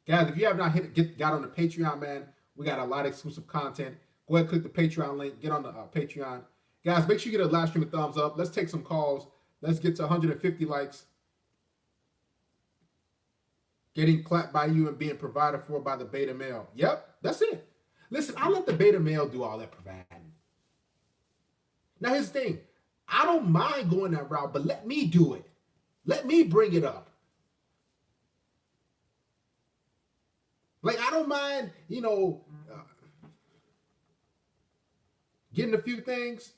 Guys, if you have not got on the Patreon, man, we got a lot of exclusive content. Go ahead and click the Patreon link. Get on the Patreon. Guys, make sure you get a live stream a thumbs up. Let's take some calls. Let's get to 150 likes. Getting clapped by you and being provided for by the beta male. Yep, that's it. Listen, I let the beta male do all that providing. Now, here's the thing. I don't mind going that route, but let me do it. Let me bring it up. Like, I don't mind, getting a few things.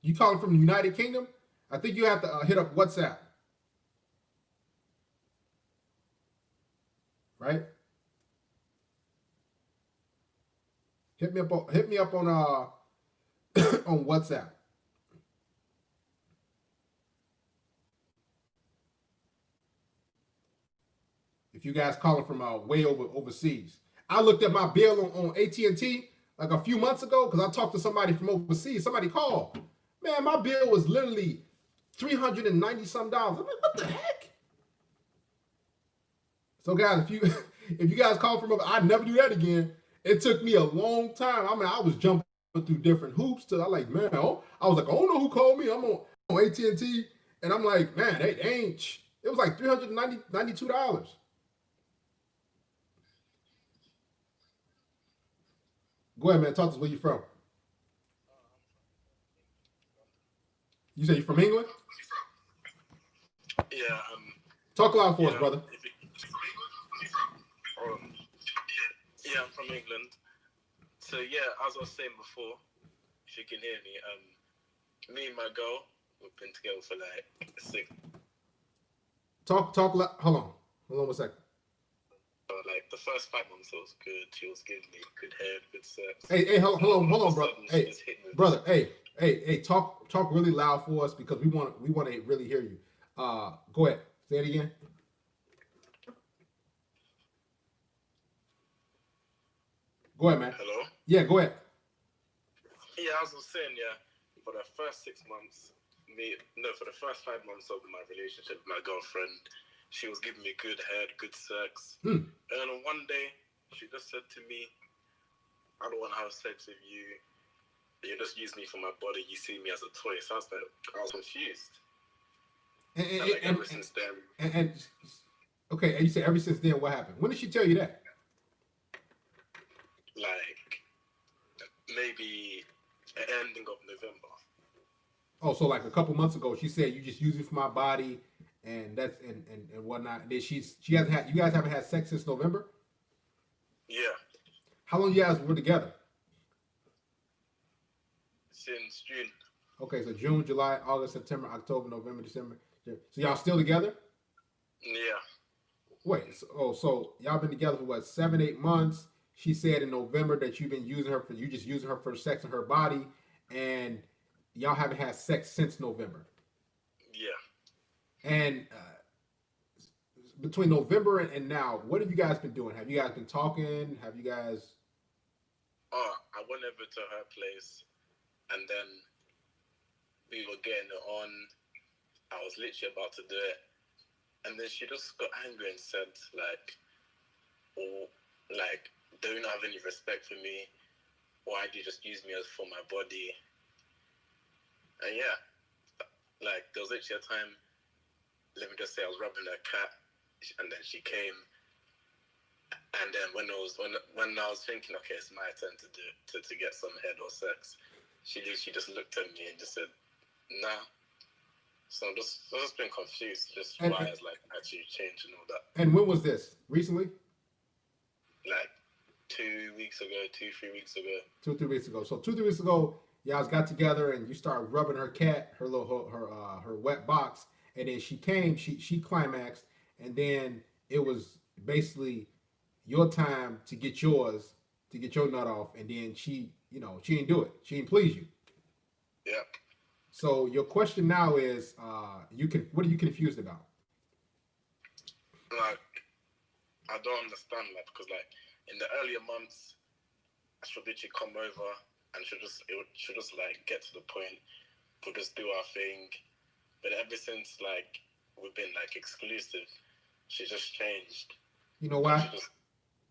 You calling from the United Kingdom? I think you have to hit up WhatsApp. Right? Hit me up on on WhatsApp. If you guys calling from way overseas. I looked at my bill on AT&T like a few months ago because I talked to somebody from overseas. Somebody called. Man, my bill was literally $390 some. I'm like, what the heck? So guys, if you guys call from over, I'd never do that again. It took me a long time. I was jumping through different hoops till I was like, I don't know who called me. I'm on AT&T, and I'm like, man, they ain't. It was like $392. Go ahead, man. Talk to us. Where you from? You say you're from England? Yeah. Talk loud for us, brother. Yeah, I'm from England. So yeah, as I was saying before, if you can hear me, me and my girl, we've been together for like 6. Talk loud. Hold on 1 second. like the first 5 months, it was good. She was giving me good head, good sex. Hey, hold All on, of a bro. sudden, she Hey, just hit me with brother. this. Hey. Talk really loud for us because we want to really hear you. Go ahead. Say it again. Go ahead, man. Hello? Yeah, go ahead. Yeah, I was just saying, yeah, for the first 6 months, for the first 5 months of my relationship with my girlfriend, she was giving me good head, good sex. Hmm. And then one day, she just said to me, I don't want to have sex with you. You just use me for my body. You see me as a toy. So I was confused. And ever since then, And okay, and you said ever since then, what happened? When did she tell you that? like maybe ending of November. Oh, so like a couple months ago, she said you just use me for my body, and that's and whatnot. And then she hasn't had, you guys haven't had sex since November. Yeah, How long you guys were together? since June. Okay, so June, July, August, September, October, November, December. So y'all still together? Yeah, Wait, so y'all been together for what, 7, 8 months? She said in November that you've been using her for, you just using her for sex in her body, and y'all haven't had sex since November. yeah. And between November and now, what have you guys been doing? Have you guys been talking? Have you guys? Oh, I went over to her place, and then we were getting it on. I was literally about to do it, and then she just got angry and said, like, "Oh, like, do you not have any respect for me? Why do you just use me as for my body?" And yeah, like there was literally a time. Let me just say, I was rubbing her cat, and then she came. And then when I was thinking, okay, it's my turn to get some head or sex, she just looked at me and just said, "Nah." So I've just been confused, just And, why it's like actually changed and all that. and when was this? Recently? Like 2 weeks ago, 3 weeks ago. 2, 3 weeks ago. So 2, 3 weeks ago, y'all got together and you started rubbing her cat, her little her wet box, and then she came, she climaxed, and then it was basically your time to get yours, to get your nut off, and then she didn't do it. She didn't please you. Yep. So your question now is, what are you confused about? Like I don't understand that because like in the earlier months, I should literally come over and should just like get to the point. We'll just do our thing. But ever since like we've been like exclusive, she just changed. You know And why? she just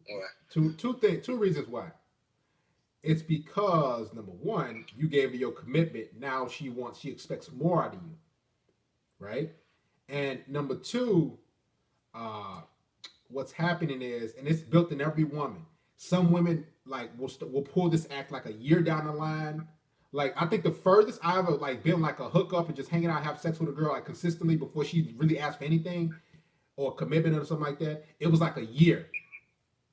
why? Two reasons why. It's because number one, you gave her your commitment. Now she expects more out of you, right? And number two, uh, what's happening is, and it's built in every woman. Some women like will pull this act like a year down the line. Like I think the furthest I ever like been like a hookup and just hanging out, have sex with a girl like consistently before she really asked for anything or commitment or something like that, it was like a year.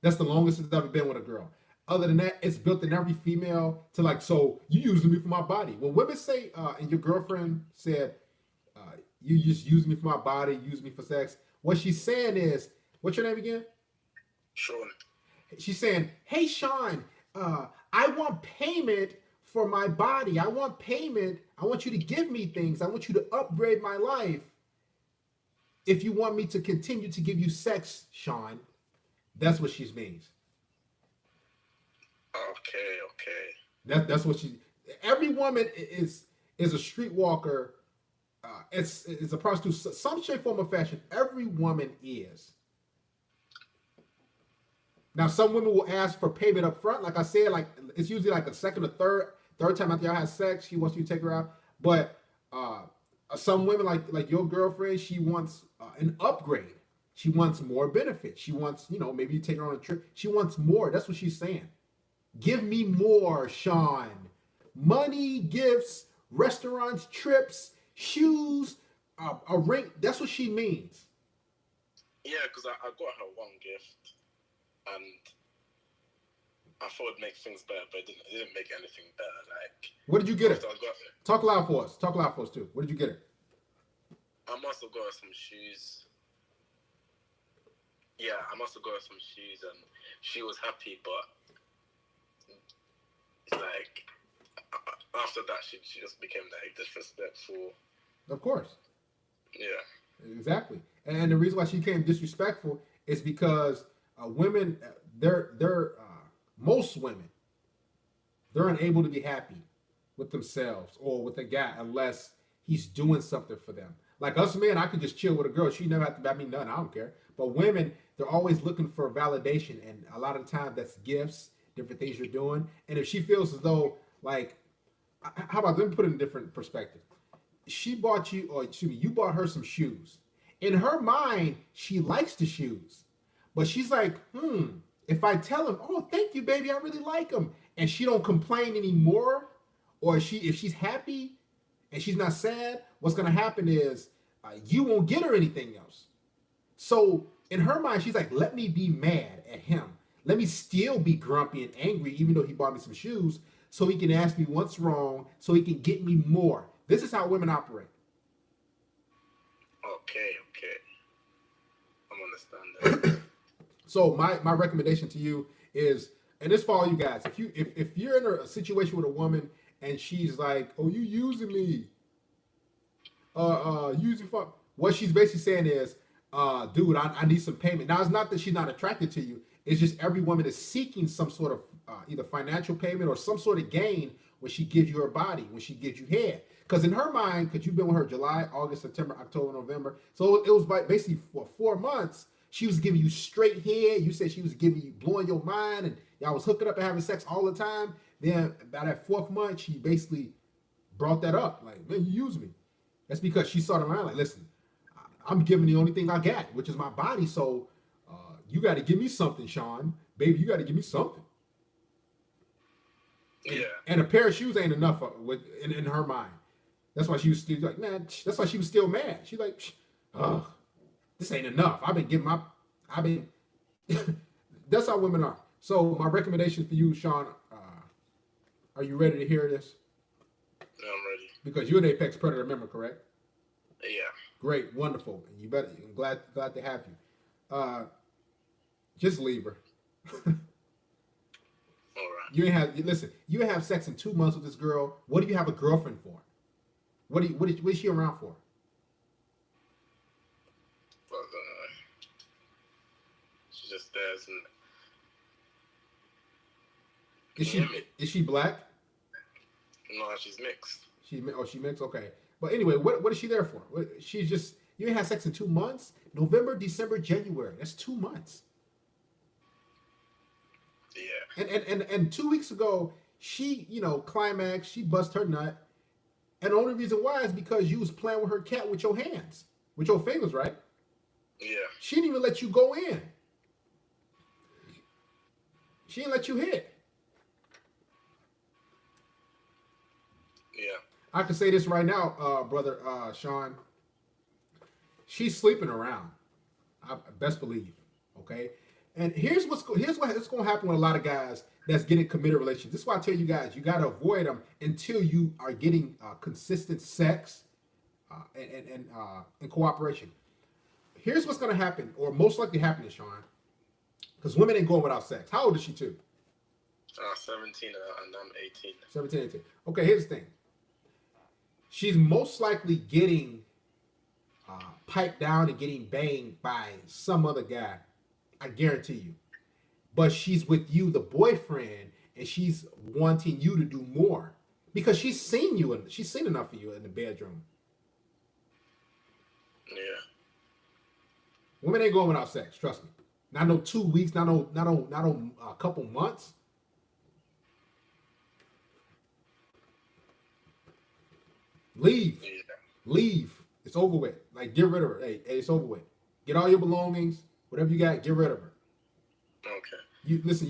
That's the longest it's ever been with a girl. Other than that, it's built in every female to like, so you using me for my body. When women say, and your girlfriend said, you just use me for my body, use me for sex, what she's saying is, what's your name again? Sean. She's saying, hey, Sean, I want payment for my body. I want payment. I want you to give me things. I want you to upgrade my life. If you want me to continue to give you sex, Sean, that's what she means. Okay. That's what she. Every woman is a streetwalker. It's a prostitute. Some shape, form, or fashion. Every woman is. Now, some women will ask for payment up front. Like I said, like it's usually like a second or third time after y'all have sex, she wants you to take her out. But some women, like your girlfriend, she wants an upgrade. She wants more benefits. She wants, maybe you take her on a trip. She wants more. That's what she's saying. Give me more, Sean. Money, gifts, restaurants, trips, shoes, a ring. That's what she means. Yeah, because I got her one gift, and I thought it'd make things better, but it didn't make anything better. Like, What did you get her? after I got it, Talk loud for us. Talk loud for us too. What did you get her? I must have got her some shoes. yeah, I must have got her some shoes, and she was happy, but like after that, she just became like disrespectful. Of course. Yeah. Exactly. And the reason why she became disrespectful is because women, most women, they're unable to be happy with themselves or with a guy unless he's doing something for them. Like us men, I could just chill with a girl. She never have to buy me nothing. I don't care. But women, they're always looking for validation, and a lot of the time that's gifts, different things you're doing. And if she feels as though like, how about let me put it in a different perspective. She bought you, or excuse me, you bought her some shoes. In her mind, she likes the shoes, but she's like, if I tell him, oh, thank you, baby, I really like them, and she don't complain anymore, or if she's happy and she's not sad, what's gonna happen is you won't get her anything else. So in her mind, she's like, let me be mad at him. Let me still be grumpy and angry, even though he bought me some shoes, so he can ask me what's wrong, so he can get me more. This is how women operate. Okay. I'm understanding. So my recommendation to you is, and this for all you guys, if you're in a situation with a woman and she's like, oh, you using me, using for what she's basically saying is, dude, I need some payment. Now it's not that she's not attracted to you. It's just every woman is seeking some sort of either financial payment or some sort of gain when she gives you her body, when she gives you head. Because in her mind, because you've been with her July, August, September, October, November, so it was basically for 4 months. She was giving you straight head. You said she was giving you, blowing your mind, and y'all was hooking up and having sex all the time. Then by that 4th month, she basically brought that up. Like, man, you use me. That's because she saw the mind like, listen, I'm giving the only thing I got, which is my body. So you got to give me something, Sean. Baby, you got to give me something. Yeah. And a pair of shoes ain't enough in her mind. That's why she was still like, man, that's why she was still mad. She's like, oh, this ain't enough. I've been, that's how women are. So my recommendation for you, Sean, are you ready to hear this? Yeah, I'm ready. Because you're an apex predator member, correct? Yeah. Great, wonderful. And you better, I'm glad to have you. Just leave her. All right. You ain't have, listen, you ain't have sex in 2 months with this girl. What do you have a girlfriend for? What is she around for? But she just stares and. Is she black? No, she's mixed. She mixed. Okay, but anyway, what is she there for? She's just, you ain't had sex in 2 months. November, December, January. That's 2 months. Yeah. And 2 weeks ago, she climaxed. She bust her nut, and the only reason why is because you was playing with her cat with your hands, with your fingers, right? Yeah. She didn't even let you go in. She didn't let you hit. Yeah. I can say this right now, brother Sean. She's sleeping around. I best believe. Okay. And here's what's going to happen with a lot of guys that's getting committed relationships. This is why I tell you guys, you got to avoid them until you are getting consistent sex and cooperation. Here's what's going to happen, or most likely happening, Sean, because women ain't going without sex. How old is she too? 17 and I'm 18. 17, 18. Okay, here's the thing. She's most likely getting piped down and getting banged by some other guy. I guarantee you. But she's with you, the boyfriend, and she's wanting you to do more because she's seen you and she's seen enough of you in the bedroom. Yeah. Women ain't going without sex. Trust me. Not no 2 weeks. Not no a couple months. Leave. Yeah. Leave. It's over with. Like, get rid of her. Hey, it's over with. Get all your belongings, whatever you got, get rid of her. Okay. You listen.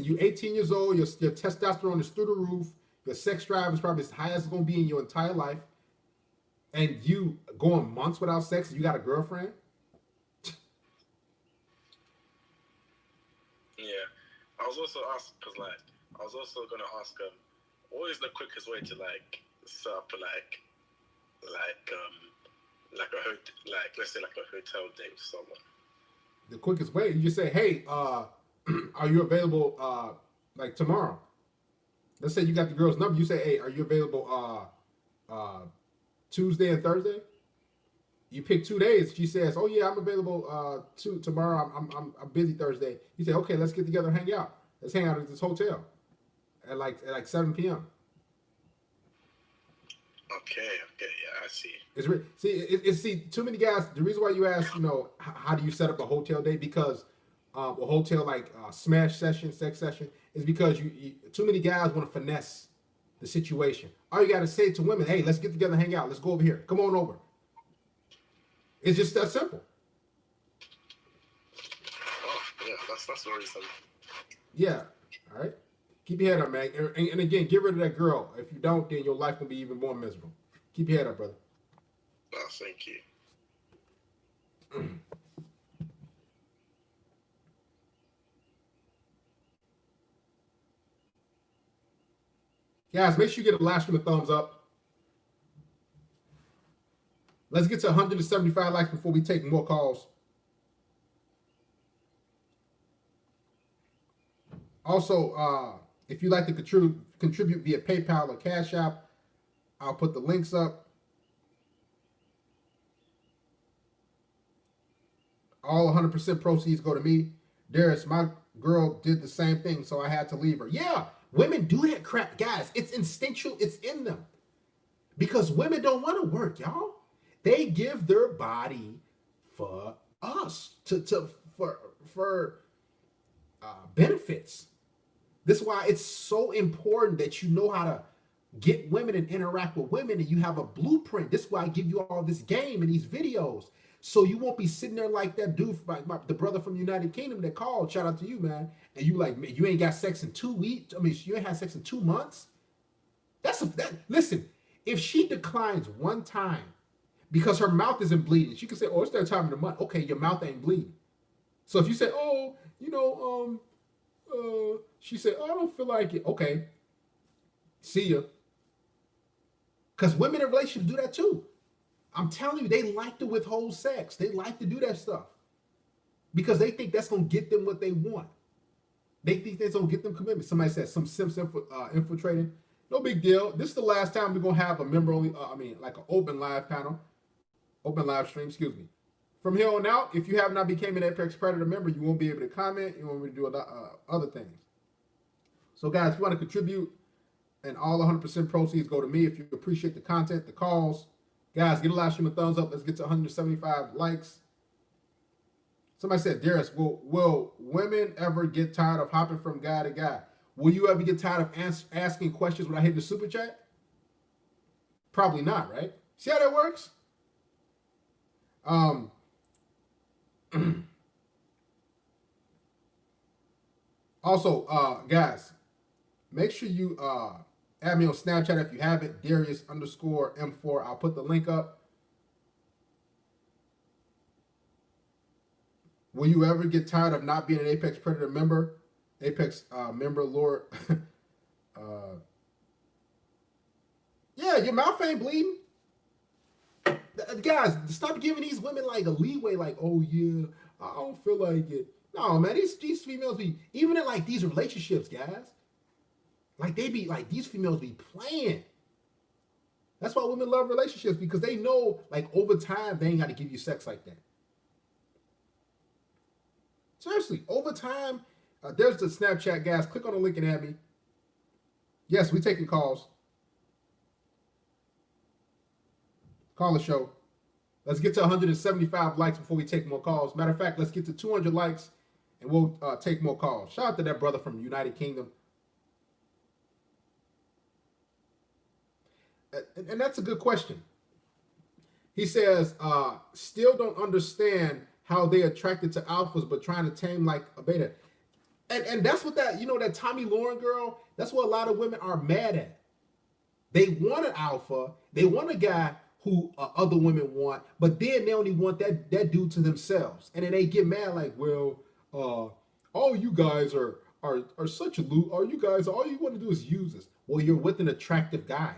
You 18 years old. Your testosterone is through the roof. Your sex drive is probably as high as it's gonna be in your entire life. And you going months without sex. And you got a girlfriend. Yeah. I was also asked because I was also gonna ask what is the quickest way to set up like a let's say like a hotel date with someone. The quickest way, you just say, hey, are you available like tomorrow? Let's say you got the girl's number. You say, hey, are you available Tuesday and Thursday? You pick 2 days. She says, oh yeah, I'm available tomorrow. I'm busy Thursday. You say, okay, let's get together and hang out. Let's hang out at this hotel at like 7 p.m. Okay, yeah, I see. See, too many guys. The reason why you ask, how do you set up a hotel date? Because a hotel like smash session, sex session, is because you too many guys want to finesse the situation. All you got to say to women, hey, let's get together, hang out. Let's go over here. Come on over. It's just that simple. Oh, yeah, that's worrisome. Yeah. All right. Keep your head up, man. And again, get rid of that girl. If you don't, then your life will be even more miserable. Keep your head up, brother. Oh, thank you. Guys, make sure you get a live stream a thumbs up. Let's get to 175 likes before we take more calls. Also, if you'd like to contribute via PayPal or Cash App, I'll put the links up. All 100% proceeds go to me. Darius, my girl did the same thing, so I had to leave her. Yeah, women do that crap, guys. It's instinctual. It's in them. Because women don't want to work, y'all. They give their body for us, for benefits. This is why it's so important that you know how to get women and interact with women, and you have a blueprint. This is why I give you all this game and these videos, so you won't be sitting there like that dude, the brother from the United Kingdom that called. Shout out to you, man. And you like, man, you ain't got sex in 2 weeks. I mean, you ain't had sex in 2 months. Listen. If she declines one time because her mouth isn't bleeding, she can say, "Oh, it's that time of the month." Okay, your mouth ain't bleeding. So if you say, "Oh, she said, oh, I don't feel like it." Okay, see ya. Because women in relationships do that too. I'm telling you, they like to withhold sex. They like to do that stuff because they think that's gonna get them what they want. They think that's gonna get them commitment. Somebody said some simps infiltrating. No big deal. This is the last time we're gonna have a member only. Like an open live panel, open live stream. Excuse me. From here on out, if you have not become an Apex Predator member, you won't be able to comment. You won't be able to do other things. So, guys, if you want to contribute, and all 100% proceeds go to me. If you appreciate the content, the calls, guys, get a live stream a thumbs up. Let's get to 175 likes. Somebody said, Darius, will women ever get tired of hopping from guy to guy? Will you ever get tired of asking questions when I hit the super chat? Probably not, right? See how that works? Also, guys, make sure you add me on Snapchat if you haven't, Darius_M4. I'll put the link up. Will you ever get tired of not being an Apex Predator member? Apex member, Lord. Yeah, your mouth ain't bleeding. Guys, stop giving these women like a leeway, like, oh yeah, I don't feel like it. No, man, these females be, even in like these relationships, guys, like they be like, these females be playing. That's why women love relationships, because they know like over time they ain't got to give you sex like that. Seriously, over time, there's the Snapchat, guys. Click on the link and add me. Yes, we taking calls. Call the show. Let's get to 175 likes before we take more calls. Matter of fact, let's get to 200 likes and we'll take more calls. Shout out to that brother from the United Kingdom. And that's a good question. He says, still don't understand how they attracted to alphas but trying to tame like a beta. And that's what that, that Tommy Lauren girl, that's what a lot of women are mad at. They want an alpha. They want a guy who other women want, but then they only want that dude to themselves. And then they get mad like, well, all you guys are such a loot. All you want to do is use us. Well, you're with an attractive guy.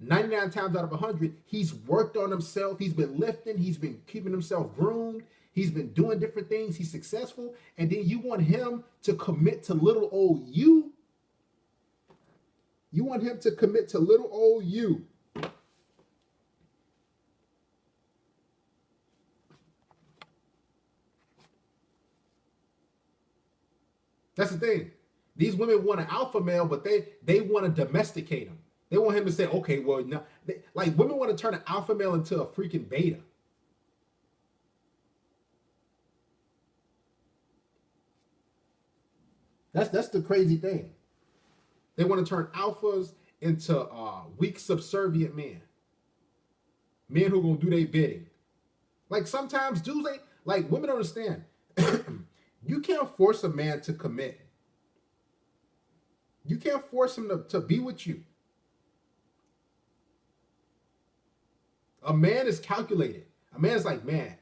99 times out of 100, he's worked on himself. He's been lifting. He's been keeping himself groomed. He's been doing different things. He's successful. And then you want him to commit to little old you. You want him to commit to little old you. That's the thing. These women want an alpha male, but they want to domesticate him. They want him to say, okay, well, no. Like women want to turn an alpha male into a freaking beta. That's the crazy thing. They want to turn alphas into weak, subservient men. Men who gonna do their bidding. Like sometimes dudes ain't like women don't understand. You can't force a man to commit. You can't force him to be with you. A man is calculated. A man's like, man,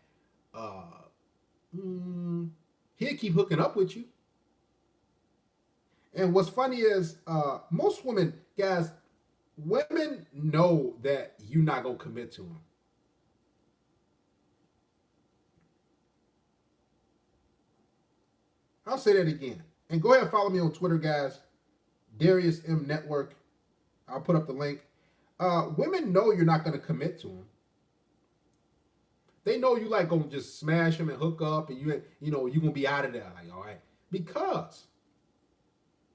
he'll keep hooking up with you. And what's funny is most women, guys, women know that you're not going to commit to them. I'll say that again. And go ahead and follow me on Twitter, guys. Darius M Network. I'll put up the link. Women know you're not going to commit to them. They know you like going to just smash them and hook up, and you're going to be out of there. Like, all right, because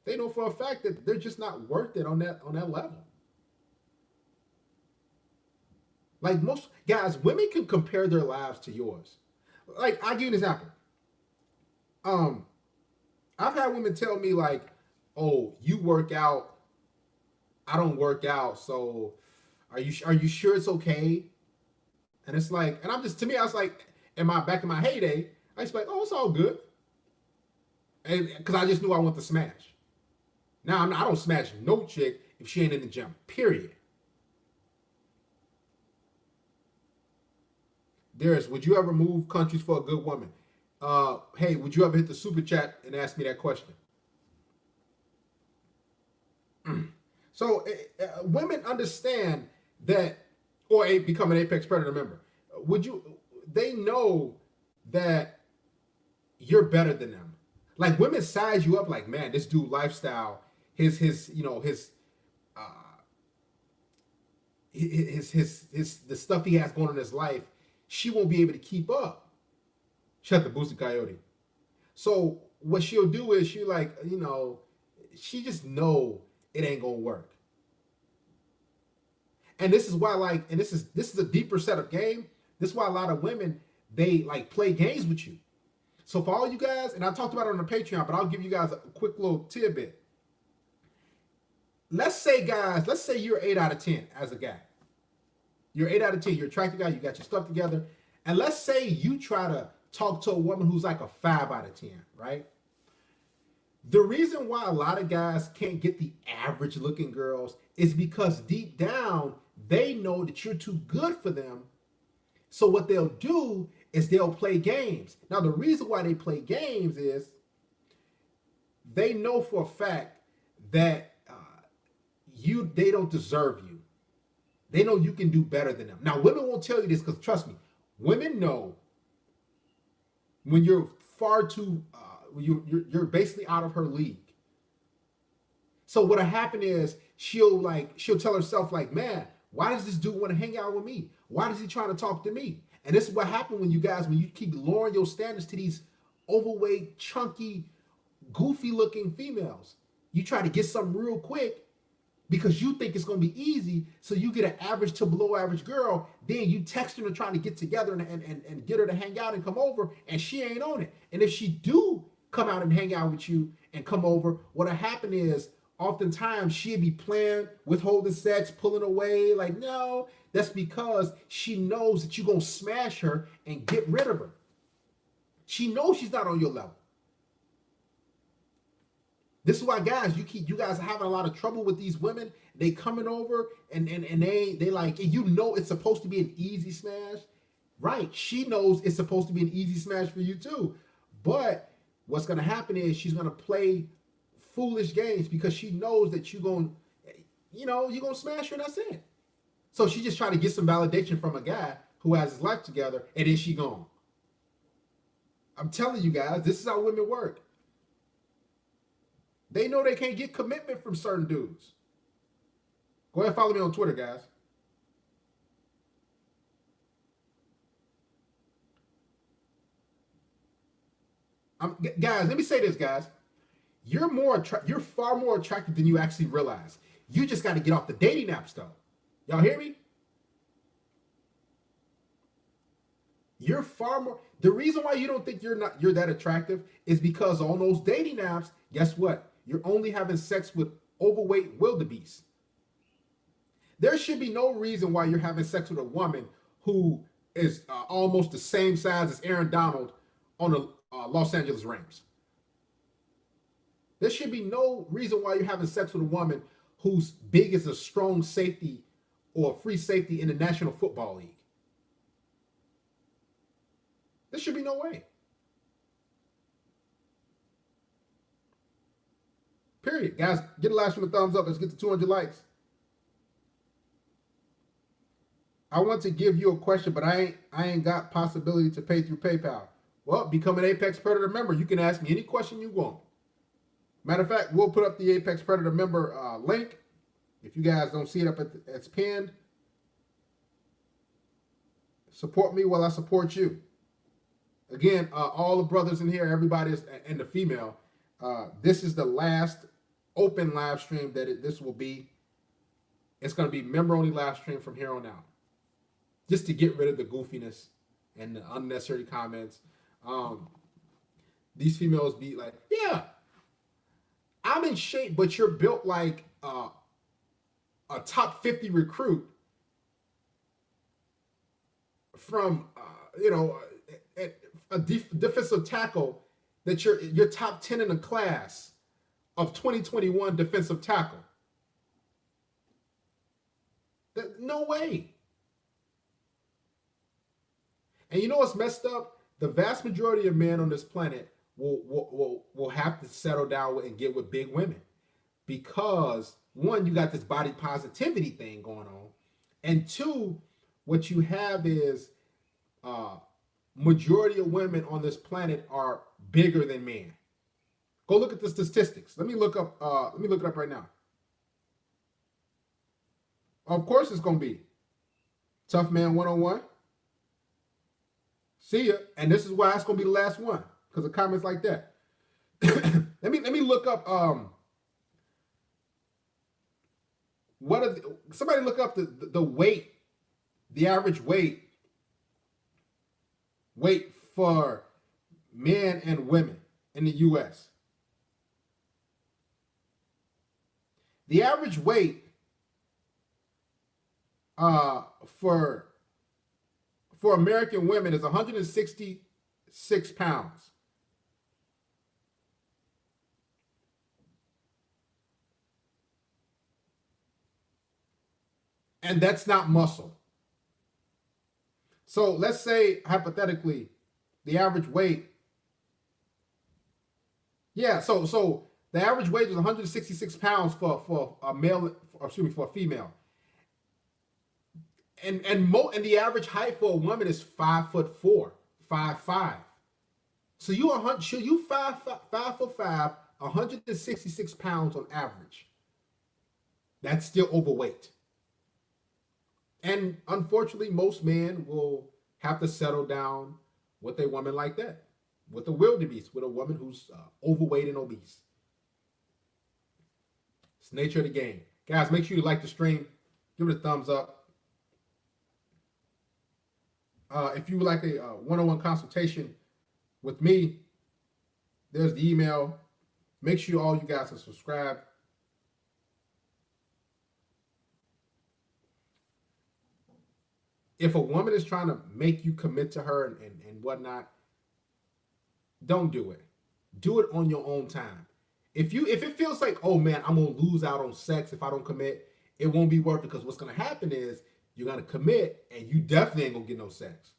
they know for a fact that they're just not worth it on that level. Like most guys, women can compare their lives to yours. Like I'll give you an example. I've had women tell me like, "Oh, you work out, I don't work out, so are you sure it's okay?" And it's like, and I'm just, to me, I was like, back in my heyday, I was like, "Oh, it's all good," and because I just knew I want to smash. Now I don't smash no chick if she ain't in the gym. Period. Darius, would you ever move countries for a good woman? Hey, would you ever hit the super chat and ask me that question? So women understand that, or become an apex predator member. They know that you're better than them. Like women size you up like, man, this dude lifestyle, his the stuff he has going on in his life, she won't be able to keep up. Shut the boosted coyote. So what she'll do is she like, she just know it ain't gonna work. And this is why, like, and this is a deeper set of game. This is why a lot of women, they like play games with you. So for all you guys, and I talked about it on the Patreon, but I'll give you guys a quick little tidbit. Let's say you're 8 out of 10 as a guy. You're 8 out of 10. You're an attractive guy. You got your stuff together. And let's say you try to talk to a woman who's like a 5 out of 10, right? The reason why a lot of guys can't get the average looking girls is because deep down, they know that you're too good for them. So what they'll do is they'll play games. Now, the reason why they play games is they know for a fact that they don't deserve you. They know you can do better than them. Now, women won't tell you this because trust me, women know when you're far too, you're basically out of her league. So what'll happen is she'll tell herself like, man, why does this dude want to hang out with me? Why does he try to talk to me? And this is what happens when you keep lowering your standards to these overweight, chunky, goofy looking females. You try to get something real quick because you think it's going to be easy, so you get an average to below average girl, then you text her to try to get together and get her to hang out and come over, and she ain't on it. And if she do come out and hang out with you and come over, what'll happen is oftentimes she'll be playing, withholding sex, pulling away, like, no, that's because she knows that you're going to smash her and get rid of her. She knows she's not on your level. This is why, guys, you guys are having a lot of trouble with these women. They coming over and they like, it's supposed to be an easy smash. Right. She knows it's supposed to be an easy smash for you too. But what's going to happen is she's going to play foolish games because she knows that you're going to smash her and that's it. So she just trying to get some validation from a guy who has his life together and then she gone. I'm telling you guys, this is how women work. They know they can't get commitment from certain dudes. Go ahead and follow me on Twitter, guys. Guys, let me say this, guys. You're far more attractive than you actually realize. You just got to get off the dating apps, though. Y'all hear me? You're far more. The reason why you don't think you're that attractive is because on those dating apps, guess what? You're only having sex with overweight wildebeest. There should be no reason why you're having sex with a woman who is almost the same size as Aaron Donald on the Los Angeles Rams. There should be no reason why you're having sex with a woman who's big as a strong safety or free safety in the National Football League. There should be no way. Period. Guys, get the last one a thumbs up. Let's get to 200 likes. I want to give you a question, but I ain't got possibility to pay through PayPal. Well, become an Apex Predator member. You can ask me any question you want. Matter of fact, we'll put up the Apex Predator member link. If you guys don't see it up it's pinned. Support me while I support you. Again, all the brothers in here, everybody is, and the female, this is the last open live stream that this will be. It's going to be member-only live stream from here on out. Just to get rid of the goofiness and the unnecessary comments. These females be like, yeah, I'm in shape, but you're built like a top 50 recruit from, a defensive tackle that you're top 10 in the class of 2021 defensive tackle. No way. And you know what's messed up? The vast majority of men on this planet will have to settle down and get with big women. Because, one, you got this body positivity thing going on. And two, what you have is majority of women on this planet are bigger than men. Go look at the statistics. Let me look it up right now. Of course it's gonna be Tough Man 101. See ya. And this is why it's gonna be the last one, because of comments like that. let me look up somebody look up the weight, the average weight for men and women in the US. The average weight for American women is 166 pounds. And that's not muscle. So let's say, hypothetically, the average weight. Yeah, so the average weight is 166 pounds for a male, for a female. And the average height for a woman is 5'4", 5'5". So you 5'5", 166 pounds on average. That's still overweight. And unfortunately, most men will have to settle down with a woman like that, with a wildebeest, with a woman who's overweight and obese. It's the nature of the game. Guys, make sure you like the stream. Give it a thumbs up. If you would like a one-on-one consultation with me, there's the email. Make sure all you guys are subscribed. If a woman is trying to make you commit to her and whatnot, don't do it. Do it on your own time. If it feels like, oh man, I'm gonna lose out on sex if I don't commit, it won't be worth it, because what's gonna happen is you're gonna commit and you definitely ain't gonna get no sex.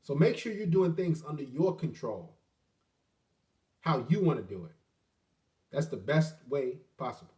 So make sure you're doing things under your control, how you want to do it. That's the best way possible.